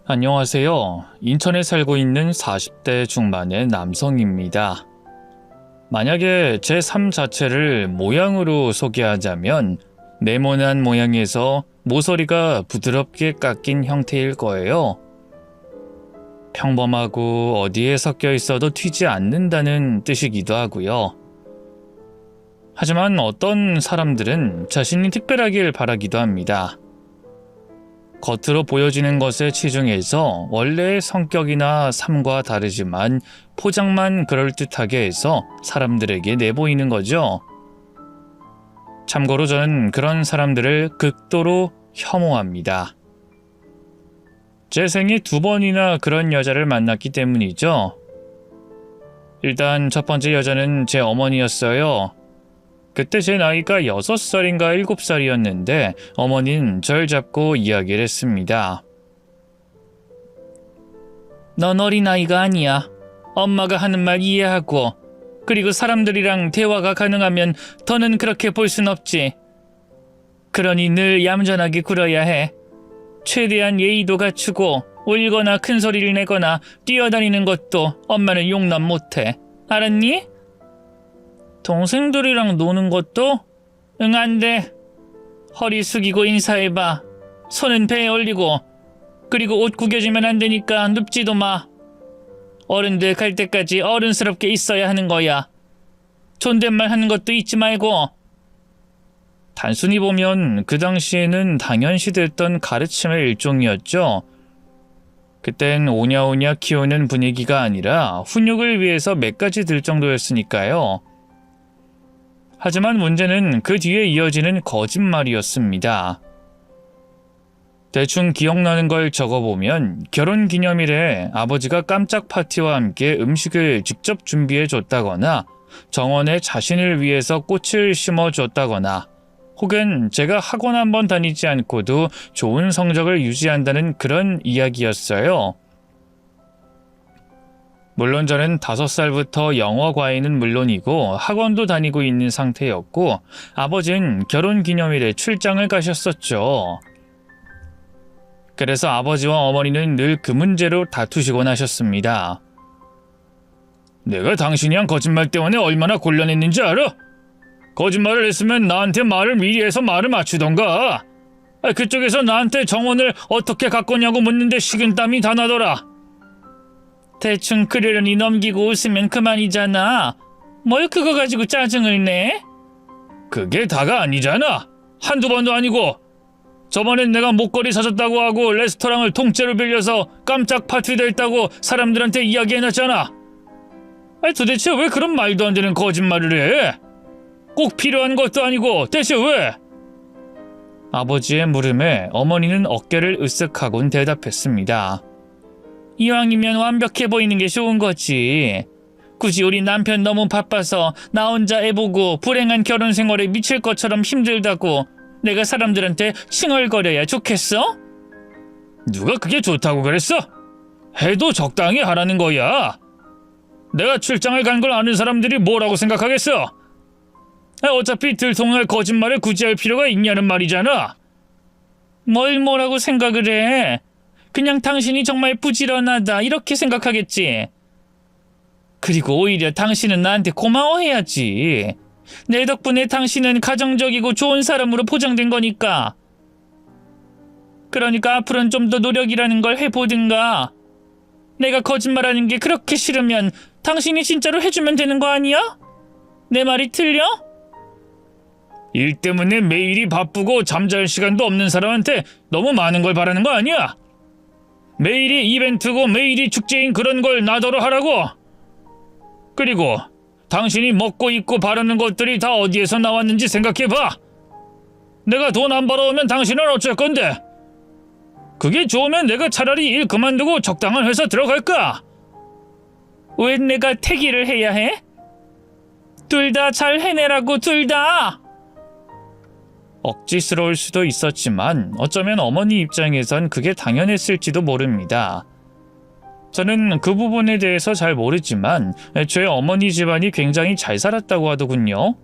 안녕하세요. 인천에 살고 있는 40대 중반의 남성입니다. 만약에 제 삶 자체를 모양으로 소개하자면 네모난 모양에서 모서리가 부드럽게 깎인 형태일 거예요. 평범하고 어디에 섞여 있어도 튀지 않는다는 뜻이기도 하고요. 하지만 어떤 사람들은 자신이 특별하길 바라기도 합니다. 겉으로 보여지는 것에 치중해서 원래의 성격이나 삶과 다르지만 포장만 그럴듯하게 해서 사람들에게 내보이는 거죠. 참고로 저는 그런 사람들을 극도로 혐오합니다. 제 생에 2번이나 그런 여자를 만났기 때문이죠. 일단 첫 번째 여자는 제 어머니였어요. 그때 제 나이가 6살인가 7살이었는데 어머니는 절 잡고 이야기를 했습니다. 넌 어린아이가 아니야. 엄마가 하는 말 이해하고 그리고 사람들이랑 대화가 가능하면 더는 그렇게 볼 순 없지. 그러니 늘 얌전하게 굴어야 해. 최대한 예의도 갖추고 울거나 큰 소리를 내거나 뛰어다니는 것도 엄마는 용납 못해. 알았니? 동생들이랑 노는 것도? 응, 안 돼. 허리 숙이고 인사해봐. 손은 배에 올리고. 그리고 옷 구겨지면 안 되니까 눕지도 마. 어른들 갈 때까지 어른스럽게 있어야 하는 거야. 존댓말 하는 것도 잊지 말고. 단순히 보면 그 당시에는 당연시됐던 가르침의 일종이었죠. 그땐 오냐오냐 키우는 분위기가 아니라 훈육을 위해서 몇 가지 들 정도였으니까요. 하지만 문제는 그 뒤에 이어지는 거짓말이었습니다. 대충 기억나는 걸 적어보면 결혼기념일에 아버지가 깜짝 파티와 함께 음식을 직접 준비해 줬다거나 정원에 자신을 위해서 꽃을 심어줬다거나 혹은 제가 학원 한번 다니지 않고도 좋은 성적을 유지한다는 그런 이야기였어요. 물론 저는 5살부터 영어 과외는 물론이고 학원도 다니고 있는 상태였고 아버지는 결혼기념일에 출장을 가셨었죠. 그래서 아버지와 어머니는 늘 그 문제로 다투시곤 하셨습니다. 내가 당신이 한 거짓말 때문에 얼마나 곤란했는지 알아? 거짓말을 했으면 나한테 말을 미리 해서 말을 맞추던가. 그쪽에서 나한테 정원을 어떻게 가꿨냐고 묻는데 식은땀이 다 나더라. 대충 그러려니 넘기고 웃으면 그만이잖아. 뭘 그거 가지고 짜증을 내? 그게 다가 아니잖아. 한두 번도 아니고. 저번엔 내가 목걸이 사줬다고 하고 레스토랑을 통째로 빌려서 깜짝 파티도 했다고 사람들한테 이야기해놨잖아. 도대체 왜 그런 말도 안 되는 거짓말을 해? 꼭 필요한 것도 아니고 대체 왜? 아버지의 물음에 어머니는 어깨를 으쓱하곤 대답했습니다. 이왕이면 완벽해 보이는 게 좋은 거지. 굳이 우리 남편 너무 바빠서 나 혼자 애 보고 불행한 결혼 생활에 미칠 것처럼 힘들다고 내가 사람들한테 칭얼거려야 좋겠어? 누가 그게 좋다고 그랬어? 해도 적당히 하라는 거야. 내가 출장을 간 걸 아는 사람들이 뭐라고 생각하겠어? 어차피 들통날 거짓말을 굳이 할 필요가 있냐는 말이잖아. 뭘 뭐라고 생각을 해? 그냥 당신이 정말 부지런하다 이렇게 생각하겠지. 그리고 오히려 당신은 나한테 고마워해야지. 내 덕분에 당신은 가정적이고 좋은 사람으로 포장된 거니까. 그러니까 앞으로는 좀 더 노력이라는 걸 해보든가. 내가 거짓말하는 게 그렇게 싫으면 당신이 진짜로 해주면 되는 거 아니야? 내 말이 틀려? 일 때문에 매일이 바쁘고 잠잘 시간도 없는 사람한테 너무 많은 걸 바라는 거 아니야? 매일이 이벤트고 매일이 축제인 그런 걸 나더러 하라고. 그리고 당신이 먹고 입고 바르는 것들이 다 어디에서 나왔는지 생각해봐. 내가 돈 안 벌어오면 당신은 어쩔 건데? 그게 좋으면 내가 차라리 일 그만두고 적당한 회사 들어갈까? 왜 내가 태기를 해야 해? 둘 다 잘 해내라고, 둘 다. 억지스러울 수도 있었지만 어쩌면 어머니 입장에선 그게 당연했을지도 모릅니다. 저는 그 부분에 대해서 잘 모르지만 애초에 어머니 집안이 굉장히 잘 살았다고 하더군요.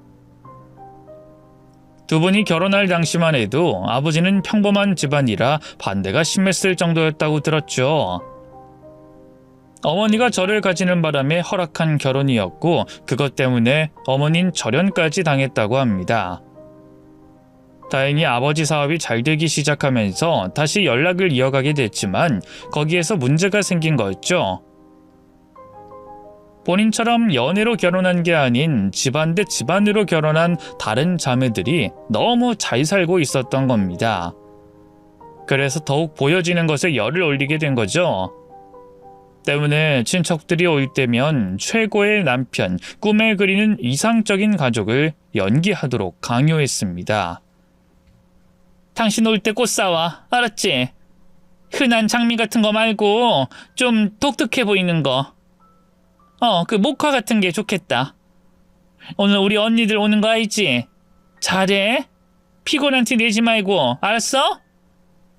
두 분이 결혼할 당시만 해도 아버지는 평범한 집안이라 반대가 심했을 정도였다고 들었죠. 어머니가 저를 가지는 바람에 허락한 결혼이었고 그것 때문에 어머니는 절연까지 당했다고 합니다. 다행히 아버지 사업이 잘 되기 시작하면서 다시 연락을 이어가게 됐지만 거기에서 문제가 생긴 거였죠. 본인처럼 연애로 결혼한 게 아닌 집안 대 집안으로 결혼한 다른 자매들이 너무 잘 살고 있었던 겁니다. 그래서 더욱 보여지는 것에 열을 올리게 된 거죠. 때문에 친척들이 올 때면 최고의 남편, 꿈에 그리는 이상적인 가족을 연기하도록 강요했습니다. 당신 올 때 꽃 사와, 알았지? 흔한 장미 같은 거 말고 좀 독특해 보이는 거. 그 목화 같은 게 좋겠다. 오늘 우리 언니들 오는 거 알지? 잘해. 피곤한 티 내지 말고, 알았어?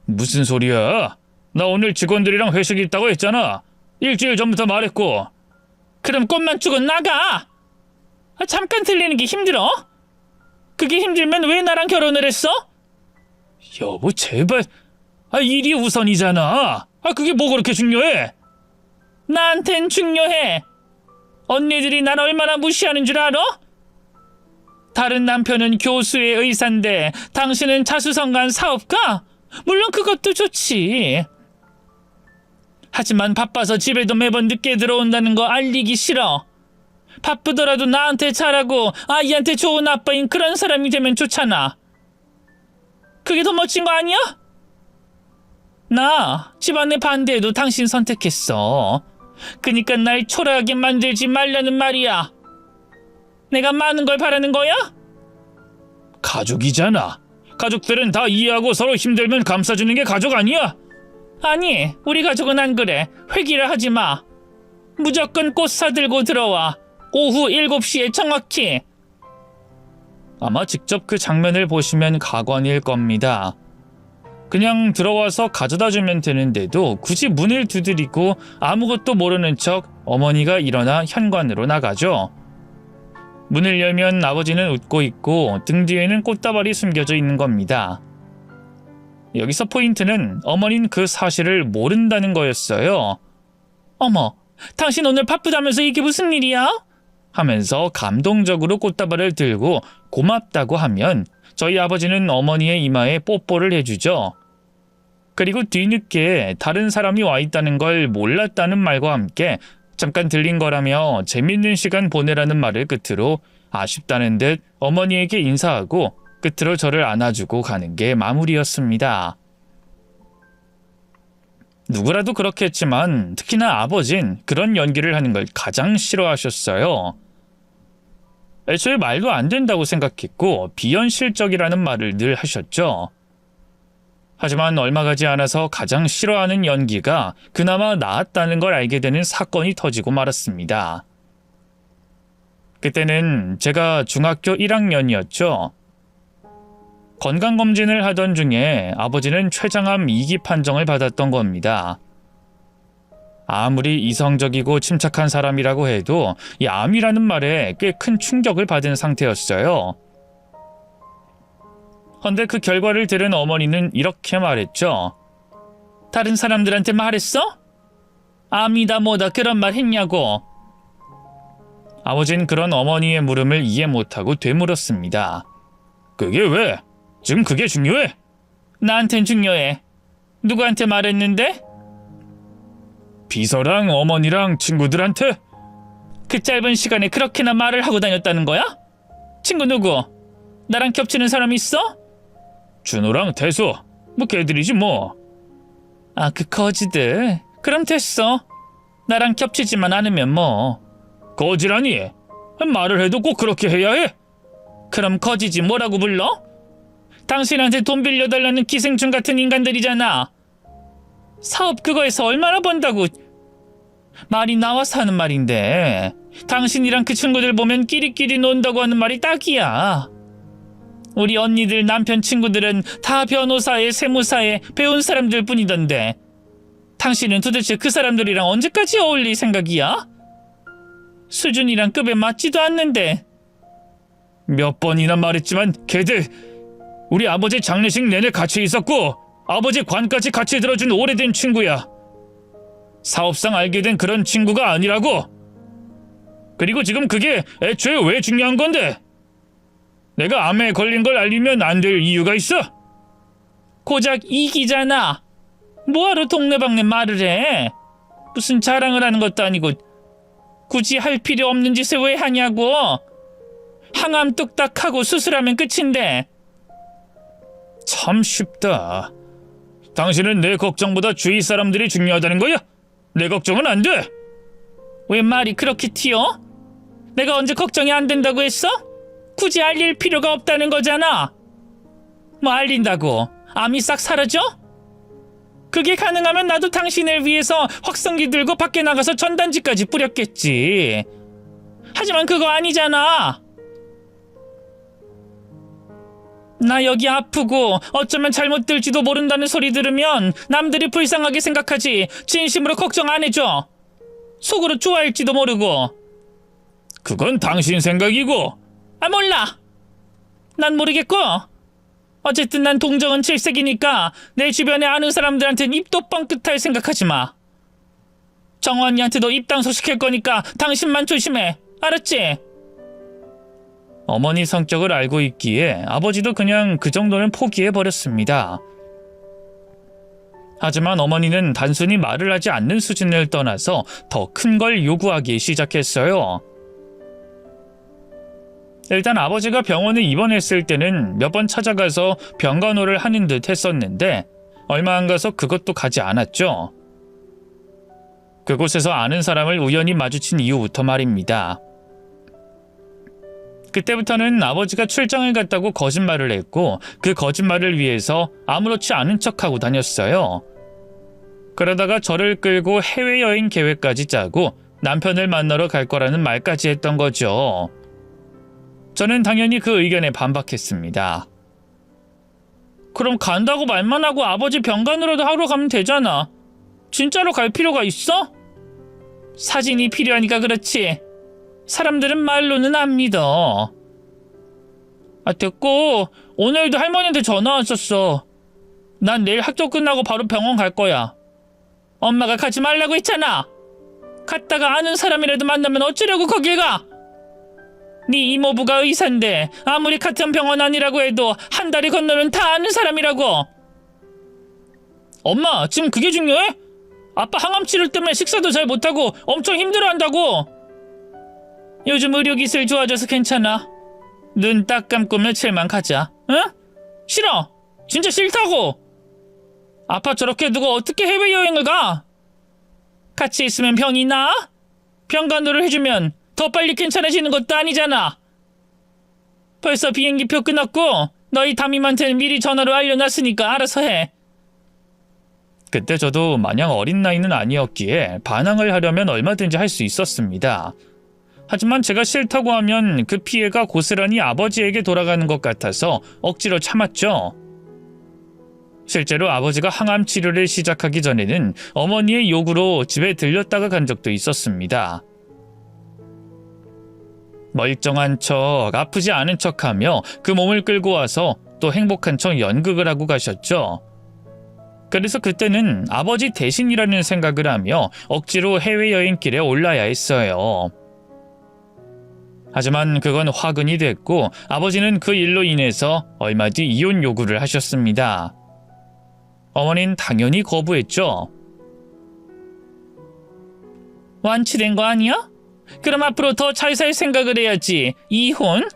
무슨 소리야? 나 오늘 직원들이랑 회식 있다고 했잖아. 일주일 전부터 말했고. 그럼 꽃만 주고 나가! 잠깐 들리는 게 힘들어? 그게 힘들면 왜 나랑 결혼을 했어? 여보, 제발. 일이 우선이잖아. 그게 뭐 그렇게 중요해? 나한텐 중요해. 언니들이 날 얼마나 무시하는 줄 알아? 다른 남편은 교수의 의사인데 당신은 자수성가한 사업가? 물론 그것도 좋지. 하지만 바빠서 집에도 매번 늦게 들어온다는 거 알리기 싫어. 바쁘더라도 나한테 잘하고 아이한테 좋은 아빠인 그런 사람이 되면 좋잖아. 그게 더 멋진 거 아니야? 나 집안의 반대에도 당신 선택했어. 그니까 날 초라하게 만들지 말라는 말이야. 내가 많은 걸 바라는 거야? 가족이잖아. 가족들은 다 이해하고 서로 힘들면 감싸주는 게 가족 아니야? 아니, 우리 가족은 안 그래. 회기를 하지 마. 무조건 꽃 사들고 들어와. 오후 7시에 정확히. 아마 직접 그 장면을 보시면 가관일 겁니다. 그냥 들어와서 가져다 주면 되는데도 굳이 문을 두드리고 아무것도 모르는 척 어머니가 일어나 현관으로 나가죠. 문을 열면 아버지는 웃고 있고 등 뒤에는 꽃다발이 숨겨져 있는 겁니다. 여기서 포인트는 어머니는 그 사실을 모른다는 거였어요. 어머, 당신 오늘 바쁘다면서 이게 무슨 일이야? 하면서 감동적으로 꽃다발을 들고 고맙다고 하면 저희 아버지는 어머니의 이마에 뽀뽀를 해주죠. 그리고 뒤늦게 다른 사람이 와 있다는 걸 몰랐다는 말과 함께 잠깐 들린 거라며 재밌는 시간 보내라는 말을 끝으로 아쉽다는 듯 어머니에게 인사하고 끝으로 저를 안아주고 가는 게 마무리였습니다. 누구라도 그렇겠지만 특히나 아버진 그런 연기를 하는 걸 가장 싫어하셨어요. 애초에 말도 안 된다고 생각했고 비현실적이라는 말을 늘 하셨죠. 하지만 얼마 가지 않아서 가장 싫어하는 연기가 그나마 나았다는 걸 알게 되는 사건이 터지고 말았습니다. 그때는 제가 중학교 1학년이었죠. 건강검진을 하던 중에 아버지는 췌장암 2기 판정을 받았던 겁니다. 아무리 이성적이고 침착한 사람이라고 해도 이 암이라는 말에 꽤 큰 충격을 받은 상태였어요. 헌데 그 결과를 들은 어머니는 이렇게 말했죠. 다른 사람들한테 말했어? 암이다 뭐다 그런 말 했냐고. 아버진 그런 어머니의 물음을 이해 못하고 되물었습니다. 그게 왜? 지금 그게 중요해? 나한텐 중요해. 누구한테 말했는데? 비서랑 어머니랑 친구들한테? 그 짧은 시간에 그렇게나 말을 하고 다녔다는 거야? 친구 누구? 나랑 겹치는 사람 있어? 준호랑 태수, 뭐 걔들이지 뭐. 그 거지들. 그럼 됐어. 나랑 겹치지만 않으면 뭐. 거지라니? 말을 해도 꼭 그렇게 해야 해? 그럼 거지지 뭐라고 불러? 당신한테 돈 빌려달라는 기생충 같은 인간들이잖아. 사업 그거에서 얼마나 번다고. 말이 나와서 하는 말인데 당신이랑 그 친구들 보면 끼리끼리 논다고 하는 말이 딱이야. 우리 언니들 남편 친구들은 다 변호사에 세무사에 배운 사람들 뿐이던데 당신은 도대체 그 사람들이랑 언제까지 어울릴 생각이야? 수준이랑 급에 맞지도 않는데. 몇 번이나 말했지만 걔들 우리 아버지 장례식 내내 같이 있었고 아버지 관까지 같이 들어준 오래된 친구야. 사업상 알게 된 그런 친구가 아니라고. 그리고 지금 그게 애초에 왜 중요한 건데? 내가 암에 걸린 걸 알리면 안 될 이유가 있어? 고작 이기잖아. 뭐하러 동네방네 말을 해? 무슨 자랑을 하는 것도 아니고 굳이 할 필요 없는 짓을 왜 하냐고. 항암 뚝딱하고 수술하면 끝인데. 참 쉽다. 당신은 내 걱정보다 주위 사람들이 중요하다는 거야? 내 걱정은 안 돼. 왜 말이 그렇게 튀어? 내가 언제 걱정이 안 된다고 했어? 굳이 알릴 필요가 없다는 거잖아. 뭐 알린다고 암이 싹 사라져? 그게 가능하면 나도 당신을 위해서 확성기 들고 밖에 나가서 전단지까지 뿌렸겠지. 하지만 그거 아니잖아. 나 여기 아프고 어쩌면 잘못 들지도 모른다는 소리 들으면 남들이 불쌍하게 생각하지 진심으로 걱정 안 해줘. 속으로 좋아할지도 모르고. 그건 당신 생각이고. 아 몰라. 난 모르겠고. 어쨌든 난 동정은 질색이니까 내 주변에 아는 사람들한텐 입도 뻥끗할 생각하지 마. 정원이한테도 입당소 시킬 거니까 당신만 조심해. 알았지? 어머니 성격을 알고 있기에 아버지도 그냥 그 정도는 포기해버렸습니다. 하지만 어머니는 단순히 말을 하지 않는 수준을 떠나서 더 큰 걸 요구하기 시작했어요. 일단 아버지가 병원에 입원했을 때는 몇 번 찾아가서 병간호를 하는 듯 했었는데 얼마 안 가서 그것도 가지 않았죠. 그곳에서 아는 사람을 우연히 마주친 이후부터 말입니다. 그때부터는 아버지가 출장을 갔다고 거짓말을 했고 그 거짓말을 위해서 아무렇지 않은 척하고 다녔어요. 그러다가 저를 끌고 해외여행 계획까지 짜고 남편을 만나러 갈 거라는 말까지 했던 거죠. 저는 당연히 그 의견에 반박했습니다. 그럼 간다고 말만 하고 아버지 병간호라도 하러 가면 되잖아. 진짜로 갈 필요가 있어? 사진이 필요하니까 그렇지. 사람들은 말로는 안 믿어. 아 됐고 오늘도 할머니한테 전화 왔었어. 난 내일 학교 끝나고 바로 병원 갈 거야. 엄마가 가지 말라고 했잖아. 갔다가 아는 사람이라도 만나면 어쩌려고 거길 가. 네 이모부가 의사인데 아무리 같은 병원 아니라고 해도 한 달이 건너면 다 아는 사람이라고. 엄마 지금 그게 중요해? 아빠 항암 치료 때문에 식사도 잘 못하고 엄청 힘들어한다고. 요즘 의료기술 좋아져서 괜찮아. 눈 딱 감고 며칠만 가자. 응? 싫어. 진짜 싫다고. 아빠처럼 누가 어떻게 해외여행을 가? 같이 있으면 병이 나? 병간호를 해주면 더 빨리 괜찮아지는 것도 아니잖아. 벌써 비행기표 끊었고 너희 담임한테는 미리 전화로 알려놨으니까 알아서 해. 그때 저도 마냥 어린 나이는 아니었기에 반항을 하려면 얼마든지 할 수 있었습니다. 하지만 제가 싫다고 하면 그 피해가 고스란히 아버지에게 돌아가는 것 같아서 억지로 참았죠. 실제로 아버지가 항암 치료를 시작하기 전에는 어머니의 요구로 집에 들렸다가 간 적도 있었습니다. 멀쩡한 척, 아프지 않은 척하며 그 몸을 끌고 와서 또 행복한 척 연극을 하고 가셨죠. 그래서 그때는 아버지 대신이라는 생각을 하며 억지로 해외여행길에 올라야 했어요. 하지만 그건 화근이 됐고 아버지는 그 일로 인해서 얼마 뒤 이혼 요구를 하셨습니다. 어머니는 당연히 거부했죠. 완치된 거 아니야? 그럼 앞으로 더 잘 살 생각을 해야지. 이혼?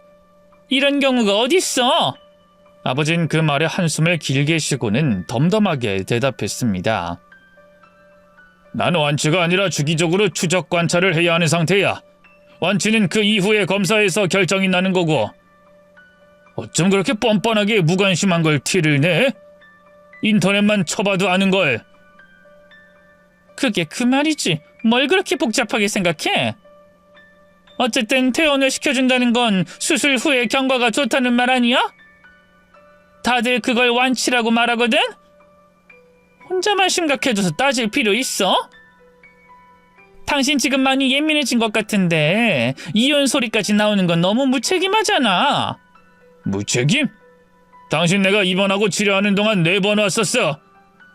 이런 경우가 어딨어? 아버진 그 말에 한숨을 길게 쉬고는 덤덤하게 대답했습니다. 난 완치가 아니라 주기적으로 추적 관찰을 해야 하는 상태야. 완치는 그 이후에 검사에서 결정이 나는 거고. 어쩜 그렇게 뻔뻔하게 무관심한 걸 티를 내? 인터넷만 쳐봐도 아는 걸. 그게 그 말이지. 뭘 그렇게 복잡하게 생각해? 어쨌든 퇴원을 시켜준다는 건 수술 후에 경과가 좋다는 말 아니야? 다들 그걸 완치라고 말하거든? 혼자만 심각해져서 따질 필요 있어? 당신 지금 많이 예민해진 것 같은데 이혼 소리까지 나오는 건 너무 무책임하잖아. 무책임? 당신 내가 입원하고 치료하는 동안 4번 왔었어.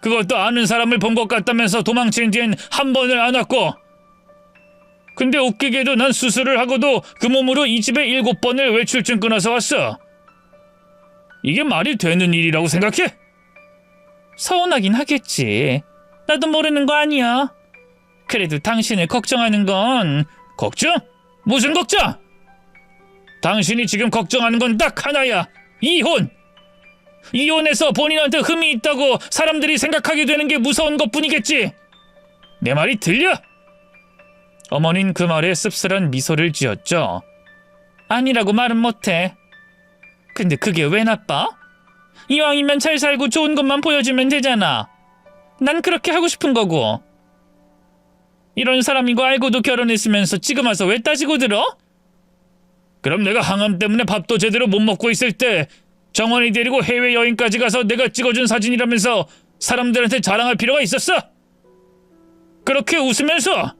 그것도 아는 사람을 본 것 같다면서 도망친 뒤엔 한 번을 안 왔고. 근데 웃기게도 난 수술을 하고도 그 몸으로 이 집에 7번을 외출증 끊어서 왔어. 이게 말이 되는 일이라고 생각해? 서운하긴 하겠지. 나도 모르는 거 아니야. 그래도 당신을 걱정하는 건... 걱정? 무슨 걱정? 당신이 지금 걱정하는 건 딱 하나야. 이혼! 이혼해서 본인한테 흠이 있다고 사람들이 생각하게 되는 게 무서운 것뿐이겠지. 내 말이 들려? 어머니는 그 말에 씁쓸한 미소를 지었죠. 아니라고 말은 못해. 근데 그게 왜 나빠? 이왕이면 잘 살고 좋은 것만 보여주면 되잖아. 난 그렇게 하고 싶은 거고. 이런 사람인 거 알고도 결혼했으면서 지금 와서 왜 따지고 들어? 그럼 내가 항암 때문에 밥도 제대로 못 먹고 있을 때 정원이 데리고 해외여행까지 가서 내가 찍어준 사진이라면서 사람들한테 자랑할 필요가 있었어? 그렇게 웃으면서.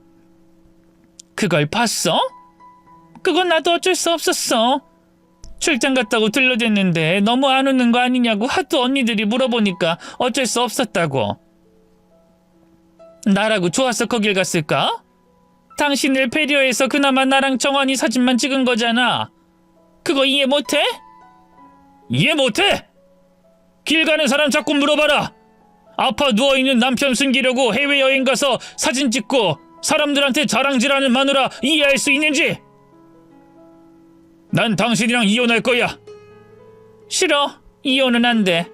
그걸 봤어? 그건 나도 어쩔 수 없었어. 출장 갔다고 들려댔는데 너무 안 웃는 거 아니냐고 하도 언니들이 물어보니까 어쩔 수 없었다고. 나라고 좋아서 거길 갔을까? 당신을 배려해서 그나마 나랑 정환이 사진만 찍은 거잖아. 그거 이해 못해? 이해 못해? 길 가는 사람 자꾸 물어봐라. 아파 누워있는 남편 숨기려고 해외여행 가서 사진 찍고 사람들한테 자랑질하는 마누라 이해할 수 있는지? 난 당신이랑 이혼할 거야. 싫어. 이혼은 안 돼.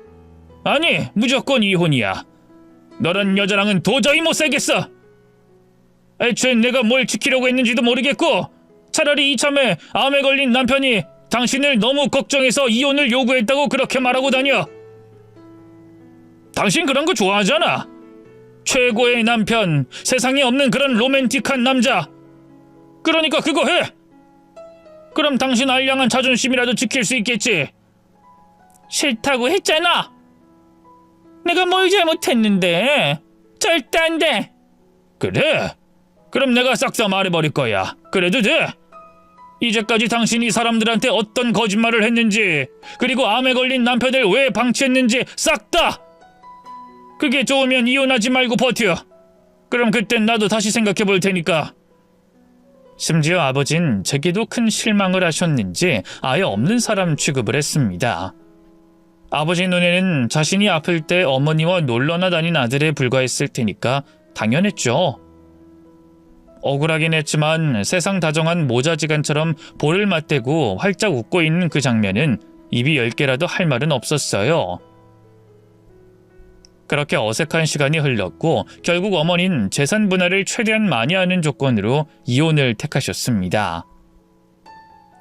아니, 무조건 이혼이야. 너란 여자랑은 도저히 못 살겠어. 애초에 내가 뭘 지키려고 했는지도 모르겠고 차라리 이참에 암에 걸린 남편이 당신을 너무 걱정해서 이혼을 요구했다고 그렇게 말하고 다녀. 당신 그런 거 좋아하잖아. 최고의 남편, 세상에 없는 그런 로맨틱한 남자. 그러니까 그거 해. 그럼 당신 알량한 자존심이라도 지킬 수 있겠지. 싫다고 했잖아. 내가 뭘 잘못했는데. 절대 안 돼. 그래? 그럼 내가 싹 다 말해버릴 거야. 그래도 돼? 이제까지 당신이 사람들한테 어떤 거짓말을 했는지, 그리고 암에 걸린 남편을 왜 방치했는지 싹 다! 그게 좋으면 이혼하지 말고 버텨. 그럼 그땐 나도 다시 생각해 볼 테니까. 심지어 아버진 제게도 큰 실망을 하셨는지 아예 없는 사람 취급을 했습니다. 아버지 눈에는 자신이 아플 때 어머니와 놀러나 다닌 아들에 불과했을 테니까 당연했죠. 억울하긴 했지만 세상 다정한 모자지간처럼 볼을 맞대고 활짝 웃고 있는 그 장면은 입이 10개라도 할 말은 없었어요. 그렇게 어색한 시간이 흘렀고 결국 어머니는 재산 분할을 최대한 많이 하는 조건으로 이혼을 택하셨습니다.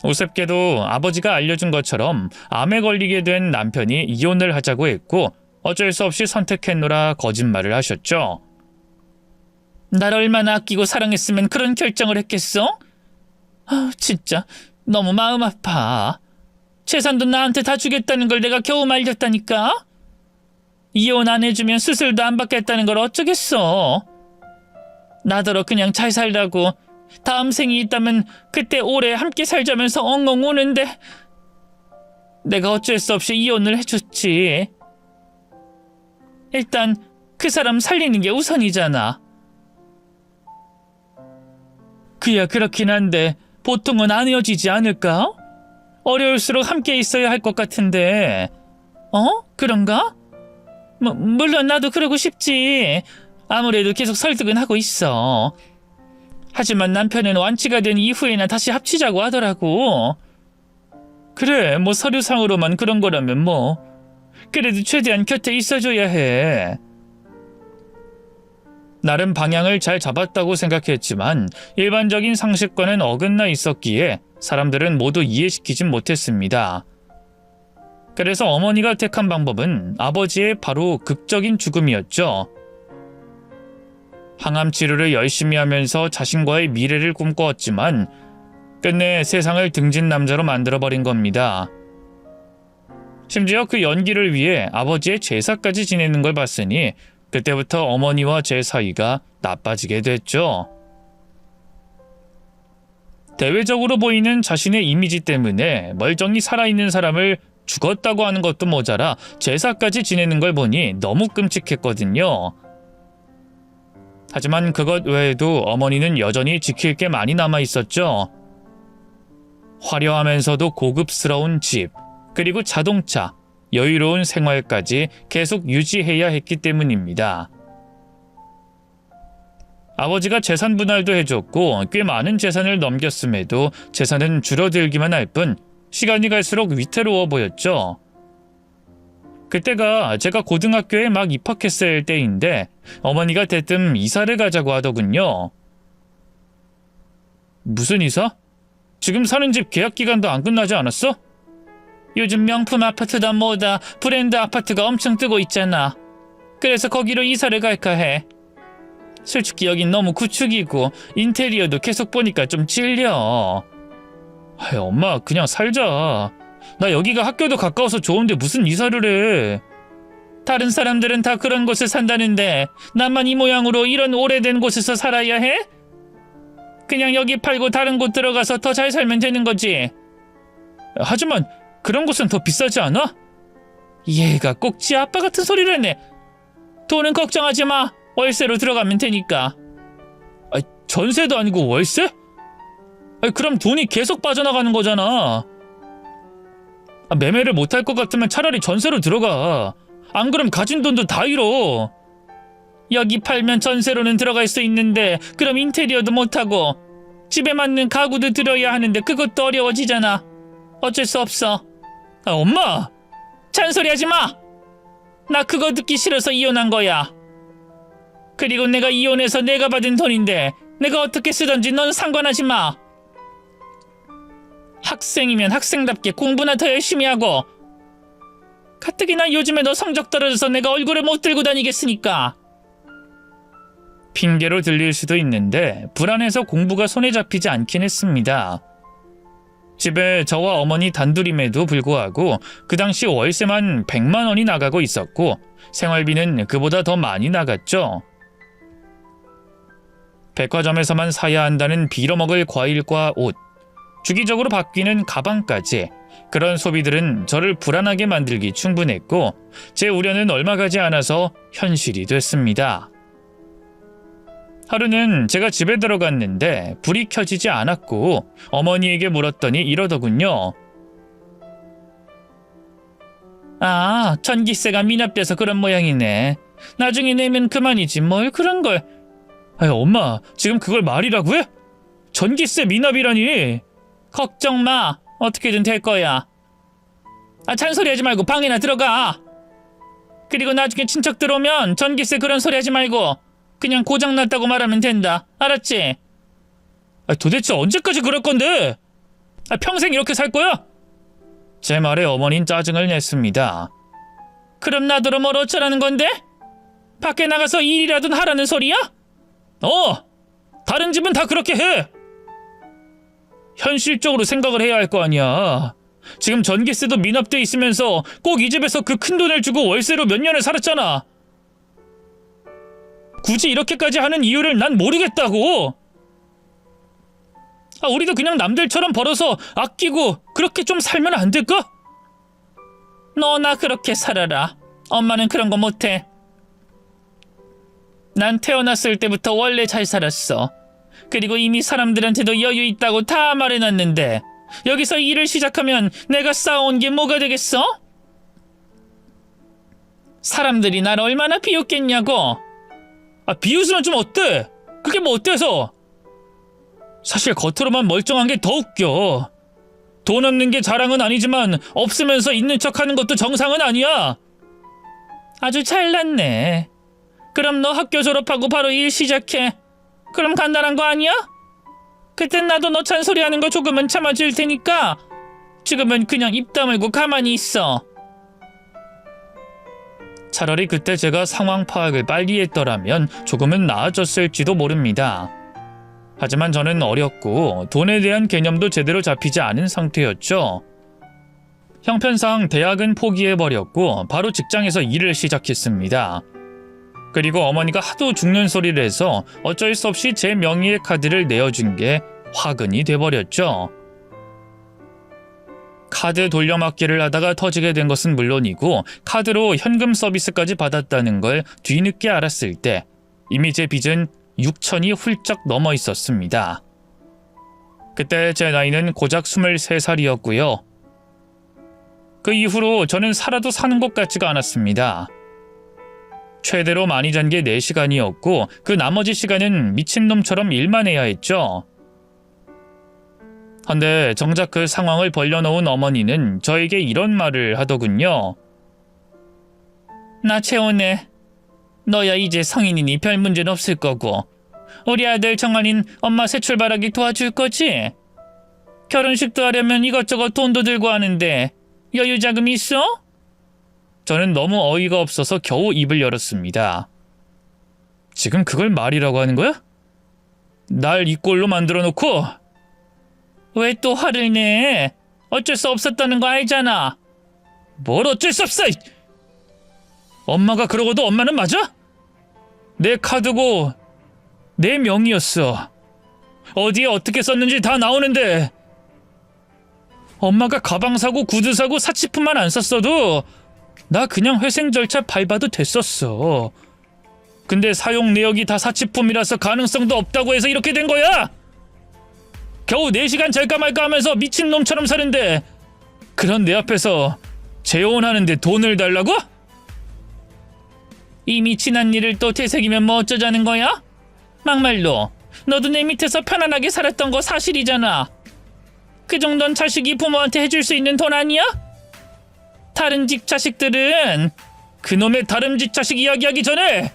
우습게도 아버지가 알려준 것처럼 암에 걸리게 된 남편이 이혼을 하자고 했고 어쩔 수 없이 선택했노라 거짓말을 하셨죠. 날 얼마나 아끼고 사랑했으면 그런 결정을 했겠어? 진짜 너무 마음 아파. 재산도 나한테 다 주겠다는 걸 내가 겨우 말렸다니까? 이혼 안 해주면 수술도 안 받겠다는 걸 어쩌겠어. 나더러 그냥 잘 살라고 다음 생이 있다면 그때 오래 함께 살자면서 엉엉 우는데 내가 어쩔 수 없이 이혼을 해줬지. 일단 그 사람 살리는 게 우선이잖아. 그야 그렇긴 한데 보통은 안 헤어지지 않을까? 어려울수록 함께 있어야 할 것 같은데. 그런가? 물론 나도 그러고 싶지. 아무래도 계속 설득은 하고 있어. 하지만 남편은 완치가 된 이후에나 다시 합치자고 하더라고. 그래, 뭐 서류상으로만 그런 거라면 뭐. 그래도 최대한 곁에 있어줘야 해. 나름 방향을 잘 잡았다고 생각했지만 일반적인 상식과는 어긋나 있었기에 사람들은 모두 이해시키진 못했습니다. 그래서 어머니가 택한 방법은 아버지의 바로 극적인 죽음이었죠. 항암 치료를 열심히 하면서 자신과의 미래를 꿈꿔왔지만 끝내 세상을 등진 남자로 만들어버린 겁니다. 심지어 그 연기를 위해 아버지의 제사까지 지내는 걸 봤으니 그때부터 어머니와 제 사이가 나빠지게 됐죠. 대외적으로 보이는 자신의 이미지 때문에 멀쩡히 살아있는 사람을 죽었다고 하는 것도 모자라 제사까지 지내는 걸 보니 너무 끔찍했거든요. 하지만 그것 외에도 어머니는 여전히 지킬 게 많이 남아 있었죠. 화려하면서도 고급스러운 집, 그리고 자동차, 여유로운 생활까지 계속 유지해야 했기 때문입니다. 아버지가 재산 분할도 해줬고 꽤 많은 재산을 넘겼음에도 재산은 줄어들기만 할 뿐 시간이 갈수록 위태로워 보였죠. 그때가 제가 고등학교에 막 입학했을 때인데 어머니가 대뜸 이사를 가자고 하더군요. 무슨 이사? 지금 사는 집 계약 기간도 안 끝나지 않았어? 요즘 명품 아파트다 뭐다 브랜드 아파트가 엄청 뜨고 있잖아. 그래서 거기로 이사를 갈까 해. 솔직히 여긴 너무 구축이고 인테리어도 계속 보니까 좀 질려. 아이, 엄마 그냥 살자. 나 여기가 학교도 가까워서 좋은데 무슨 이사를 해. 다른 사람들은 다 그런 곳에 산다는데 나만 이 모양으로 이런 오래된 곳에서 살아야 해? 그냥 여기 팔고 다른 곳 들어가서 더 잘 살면 되는 거지. 하지만 그런 곳은 더 비싸지 않아? 얘가 꼭 지 아빠 같은 소리를 했네. 돈은 걱정하지 마. 월세로 들어가면 되니까. 아니, 전세도 아니고 월세? 아니, 그럼 돈이 계속 빠져나가는 거잖아. 매매를 못할 것 같으면 차라리 전세로 들어가. 안 그럼 가진 돈도 다 잃어. 여기 팔면 전세로는 들어갈 수 있는데 그럼 인테리어도 못하고 집에 맞는 가구도 들여야 하는데 그것도 어려워지잖아. 어쩔 수 없어. 엄마! 잔소리하지 마! 나 그거 듣기 싫어서 이혼한 거야. 그리고 내가 이혼해서 내가 받은 돈인데 내가 어떻게 쓰던지 넌 상관하지 마. 학생이면 학생답게 공부나 더 열심히 하고. 가뜩이나 요즘에 너 성적 떨어져서 내가 얼굴을 못 들고 다니겠으니까. 핑계로 들릴 수도 있는데 불안해서 공부가 손에 잡히지 않긴 했습니다. 집에 저와 어머니 단둘임에도 불구하고 그 당시 월세만 100만 원이 나가고 있었고 생활비는 그보다 더 많이 나갔죠. 백화점에서만 사야 한다는 빌어먹을 과일과 옷, 주기적으로 바뀌는 가방까지 그런 소비들은 저를 불안하게 만들기 충분했고 제 우려는 얼마 가지 않아서 현실이 됐습니다. 하루는 제가 집에 들어갔는데 불이 켜지지 않았고 어머니에게 물었더니 이러더군요. 아, 전기세가 미납돼서 그런 모양이네. 나중에 내면 그만이지 뭘 그런 걸. 아유, 엄마, 지금 그걸 말이라고 해? 전기세 미납이라니. 걱정 마. 어떻게든 될 거야. 아, 잔소리하지 말고 방이나 들어가. 그리고 나중에 친척 들어오면 전기세 그런 소리 하지 말고 그냥 고장났다고 말하면 된다. 알았지? 아, 도대체 언제까지 그럴 건데? 아, 평생 이렇게 살 거야? 제 말에 어머니는 짜증을 냈습니다. 그럼 나더러 뭘 어쩌라는 건데? 밖에 나가서 일이라도 하라는 소리야? 다른 집은 다 그렇게 해. 현실적으로 생각을 해야 할 거 아니야. 지금 전기세도 미납돼 있으면서 꼭 이 집에서 그 큰 돈을 주고 월세로 몇 년을 살았잖아. 굳이 이렇게까지 하는 이유를 난 모르겠다고. 아, 우리도 그냥 남들처럼 벌어서 아끼고 그렇게 좀 살면 안 될까? 너나 그렇게 살아라. 엄마는 그런 거 못해. 난 태어났을 때부터 원래 잘 살았어. 그리고 이미 사람들한테도 여유 있다고 다 말해놨는데 여기서 일을 시작하면 내가 쌓아온 게 뭐가 되겠어? 사람들이 날 얼마나 비웃겠냐고. 아, 비웃으면 좀 어때? 그게 뭐 어때서? 사실 겉으로만 멀쩡한 게 더 웃겨. 돈 없는 게 자랑은 아니지만 없으면서 있는 척하는 것도 정상은 아니야. 아주 잘났네. 그럼 너 학교 졸업하고 바로 일 시작해. 그럼 간단한 거 아니야? 그땐 나도 너 잔소리하는 거 조금은 참아줄 테니까 지금은 그냥 입 다물고 가만히 있어. 차라리 그때 제가 상황 파악을 빨리 했더라면 조금은 나아졌을지도 모릅니다. 하지만 저는 어렸고 돈에 대한 개념도 제대로 잡히지 않은 상태였죠. 형편상 대학은 포기해버렸고 바로 직장에서 일을 시작했습니다. 그리고 어머니가 하도 죽는 소리를 해서 어쩔 수 없이 제 명의의 카드를 내어준 게 화근이 돼버렸죠. 카드 돌려막기를 하다가 터지게 된 것은 물론이고 카드로 현금 서비스까지 받았다는 걸 뒤늦게 알았을 때 이미 제 빚은 6천이 훌쩍 넘어 있었습니다. 그때 제 나이는 고작 23살이었고요. 그 이후로 저는 살아도 사는 것 같지가 않았습니다. 최대로 많이 잔 게 4시간이었고 그 나머지 시간은 미친놈처럼 일만 해야 했죠. 헌데 정작 그 상황을 벌려놓은 어머니는 저에게 이런 말을 하더군요. 나 채원해. 너야 이제 성인이니 별 문제는 없을 거고 우리 아들 정한인 엄마 새 출발하기 도와줄 거지? 결혼식도 하려면 이것저것 돈도 들고 하는데 여유 자금이 있어? 저는 너무 어이가 없어서 겨우 입을 열었습니다. 지금 그걸 말이라고 하는 거야? 날 이 꼴로 만들어 놓고 왜 또 화를 내? 어쩔 수 없었다는 거 알잖아. 뭘 어쩔 수 없어! 엄마가 그러고도 엄마는 맞아? 내 카드고 내 명의였어. 어디에 어떻게 썼는지 다 나오는데 엄마가 가방 사고 구두 사고 사치품만 안 샀어도 나 그냥 회생 절차 밟아도 됐었어. 근데 사용 내역이 다 사치품이라서 가능성도 없다고 해서 이렇게 된 거야? 겨우 4시간 잘까 말까 하면서 미친놈처럼 사는데 그런 내 앞에서 재혼하는데 돈을 달라고? 이미 지난 일을 또 되새기면 뭐 어쩌자는 거야? 막말로 너도 내 밑에서 편안하게 살았던 거 사실이잖아. 그 정도는 자식이 부모한테 해줄 수 있는 돈 아니야? 다른 집 자식들은 그놈의 다른 집 자식 이야기하기 전에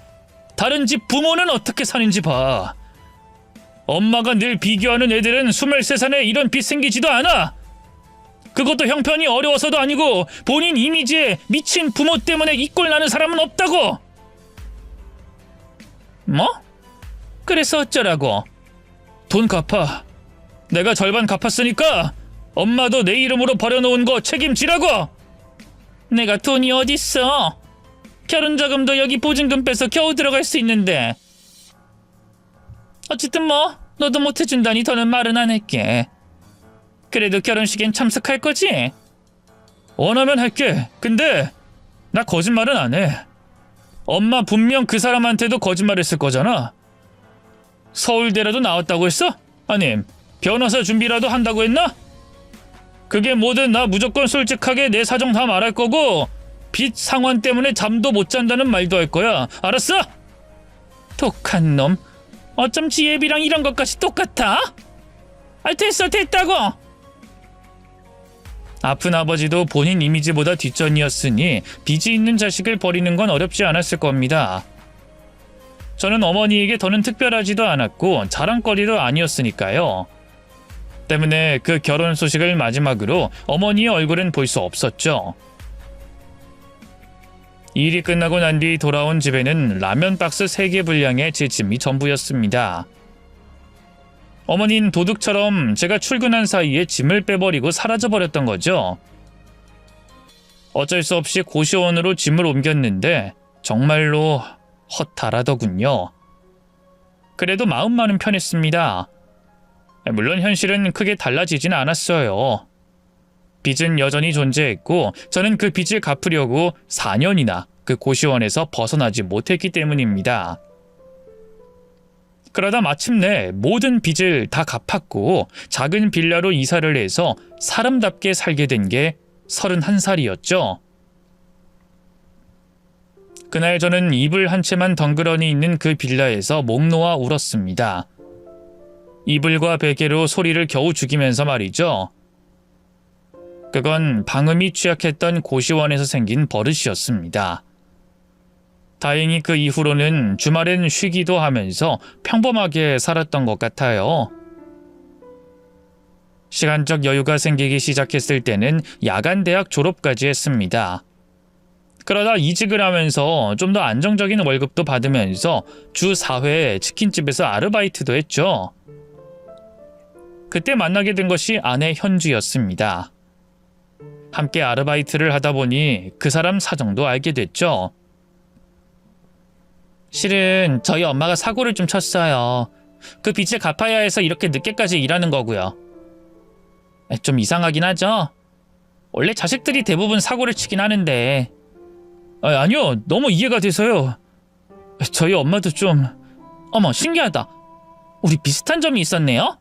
다른 집 부모는 어떻게 사는지 봐. 엄마가 늘 비교하는 애들은 23살에 이런 빚 생기지도 않아. 그것도 형편이 어려워서도 아니고 본인 이미지에 미친 부모 때문에 이 꼴 나는 사람은 없다고. 뭐? 그래서 어쩌라고? 돈 갚아. 내가 절반 갚았으니까 엄마도 내 이름으로 버려놓은 거 책임지라고. 내가 돈이 어딨어. 결혼자금도 여기 보증금 빼서 겨우 들어갈 수 있는데. 어쨌든 뭐 너도 못해준다니 더는 말은 안 할게. 그래도 결혼식엔 참석할 거지? 원하면 할게. 근데 나 거짓말은 안 해. 엄마 분명 그 사람한테도 거짓말했을 거잖아. 서울대라도 나왔다고 했어? 아님 변호사 준비라도 한다고 했나? 그게 뭐든 나 무조건 솔직하게 내 사정 다 말할 거고 빚 상환 때문에 잠도 못 잔다는 말도 할 거야. 알았어? 독한 놈. 어쩜 지혜비랑 이런 것까지 똑같아? 됐다고. 아픈 아버지도 본인 이미지보다 뒷전이었으니 빚이 있는 자식을 버리는 건 어렵지 않았을 겁니다. 저는 어머니에게 더는 특별하지도 않았고 자랑거리도 아니었으니까요. 때문에 그 결혼 소식을 마지막으로 어머니의 얼굴은 볼 수 없었죠. 일이 끝나고 난 뒤 돌아온 집에는 라면 박스 3개 분량의 제 짐이 전부였습니다. 어머니는 도둑처럼 제가 출근한 사이에 짐을 빼버리고 사라져버렸던 거죠. 어쩔 수 없이 고시원으로 짐을 옮겼는데 정말로 허탈하더군요. 그래도 마음만은 편했습니다. 물론 현실은 크게 달라지진 않았어요. 빚은 여전히 존재했고 저는 그 빚을 갚으려고 4년이나 그 고시원에서 벗어나지 못했기 때문입니다. 그러다 마침내 모든 빚을 다 갚았고 작은 빌라로 이사를 해서 사람답게 살게 된 게 31살이었죠. 그날 저는 이불 한 채만 덩그러니 있는 그 빌라에서 목 놓아 울었습니다. 이불과 베개로 소리를 겨우 죽이면서 말이죠. 그건 방음이 취약했던 고시원에서 생긴 버릇이었습니다. 다행히 그 이후로는 주말엔 쉬기도 하면서 평범하게 살았던 것 같아요. 시간적 여유가 생기기 시작했을 때는 야간 대학 졸업까지 했습니다. 그러다 이직을 하면서 좀 더 안정적인 월급도 받으면서 주 4회 치킨집에서 아르바이트도 했죠. 그때 만나게 된 것이 아내 현주였습니다. 함께 아르바이트를 하다 보니 그 사람 사정도 알게 됐죠. 실은 저희 엄마가 사고를 좀 쳤어요. 그 빚을 갚아야 해서 이렇게 늦게까지 일하는 거고요. 좀 이상하긴 하죠? 원래 자식들이 대부분 사고를 치긴 하는데. 아니요, 너무 이해가 돼서요. 저희 엄마도 좀... 어머, 신기하다. 우리 비슷한 점이 있었네요?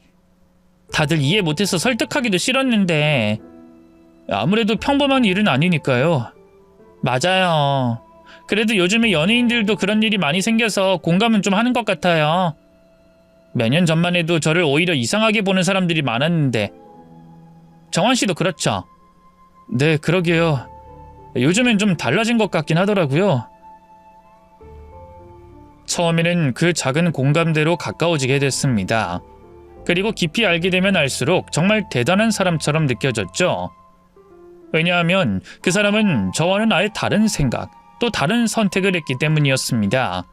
다들 이해 못해서 설득하기도 싫었는데 아무래도 평범한 일은 아니니까요. 맞아요. 그래도 요즘에 연예인들도 그런 일이 많이 생겨서 공감은 좀 하는 것 같아요. 몇 년 전만 해도 저를 오히려 이상하게 보는 사람들이 많았는데. 정환 씨도 그렇죠? 네, 그러게요. 요즘엔 좀 달라진 것 같긴 하더라고요. 처음에는 그 작은 공감대로 가까워지게 됐습니다. 그리고 깊이 알게 되면 알수록 정말 대단한 사람처럼 느껴졌죠. 왜냐하면 그 사람은 저와는 아예 다른 생각, 또 다른 선택을 했기 때문이었습니다.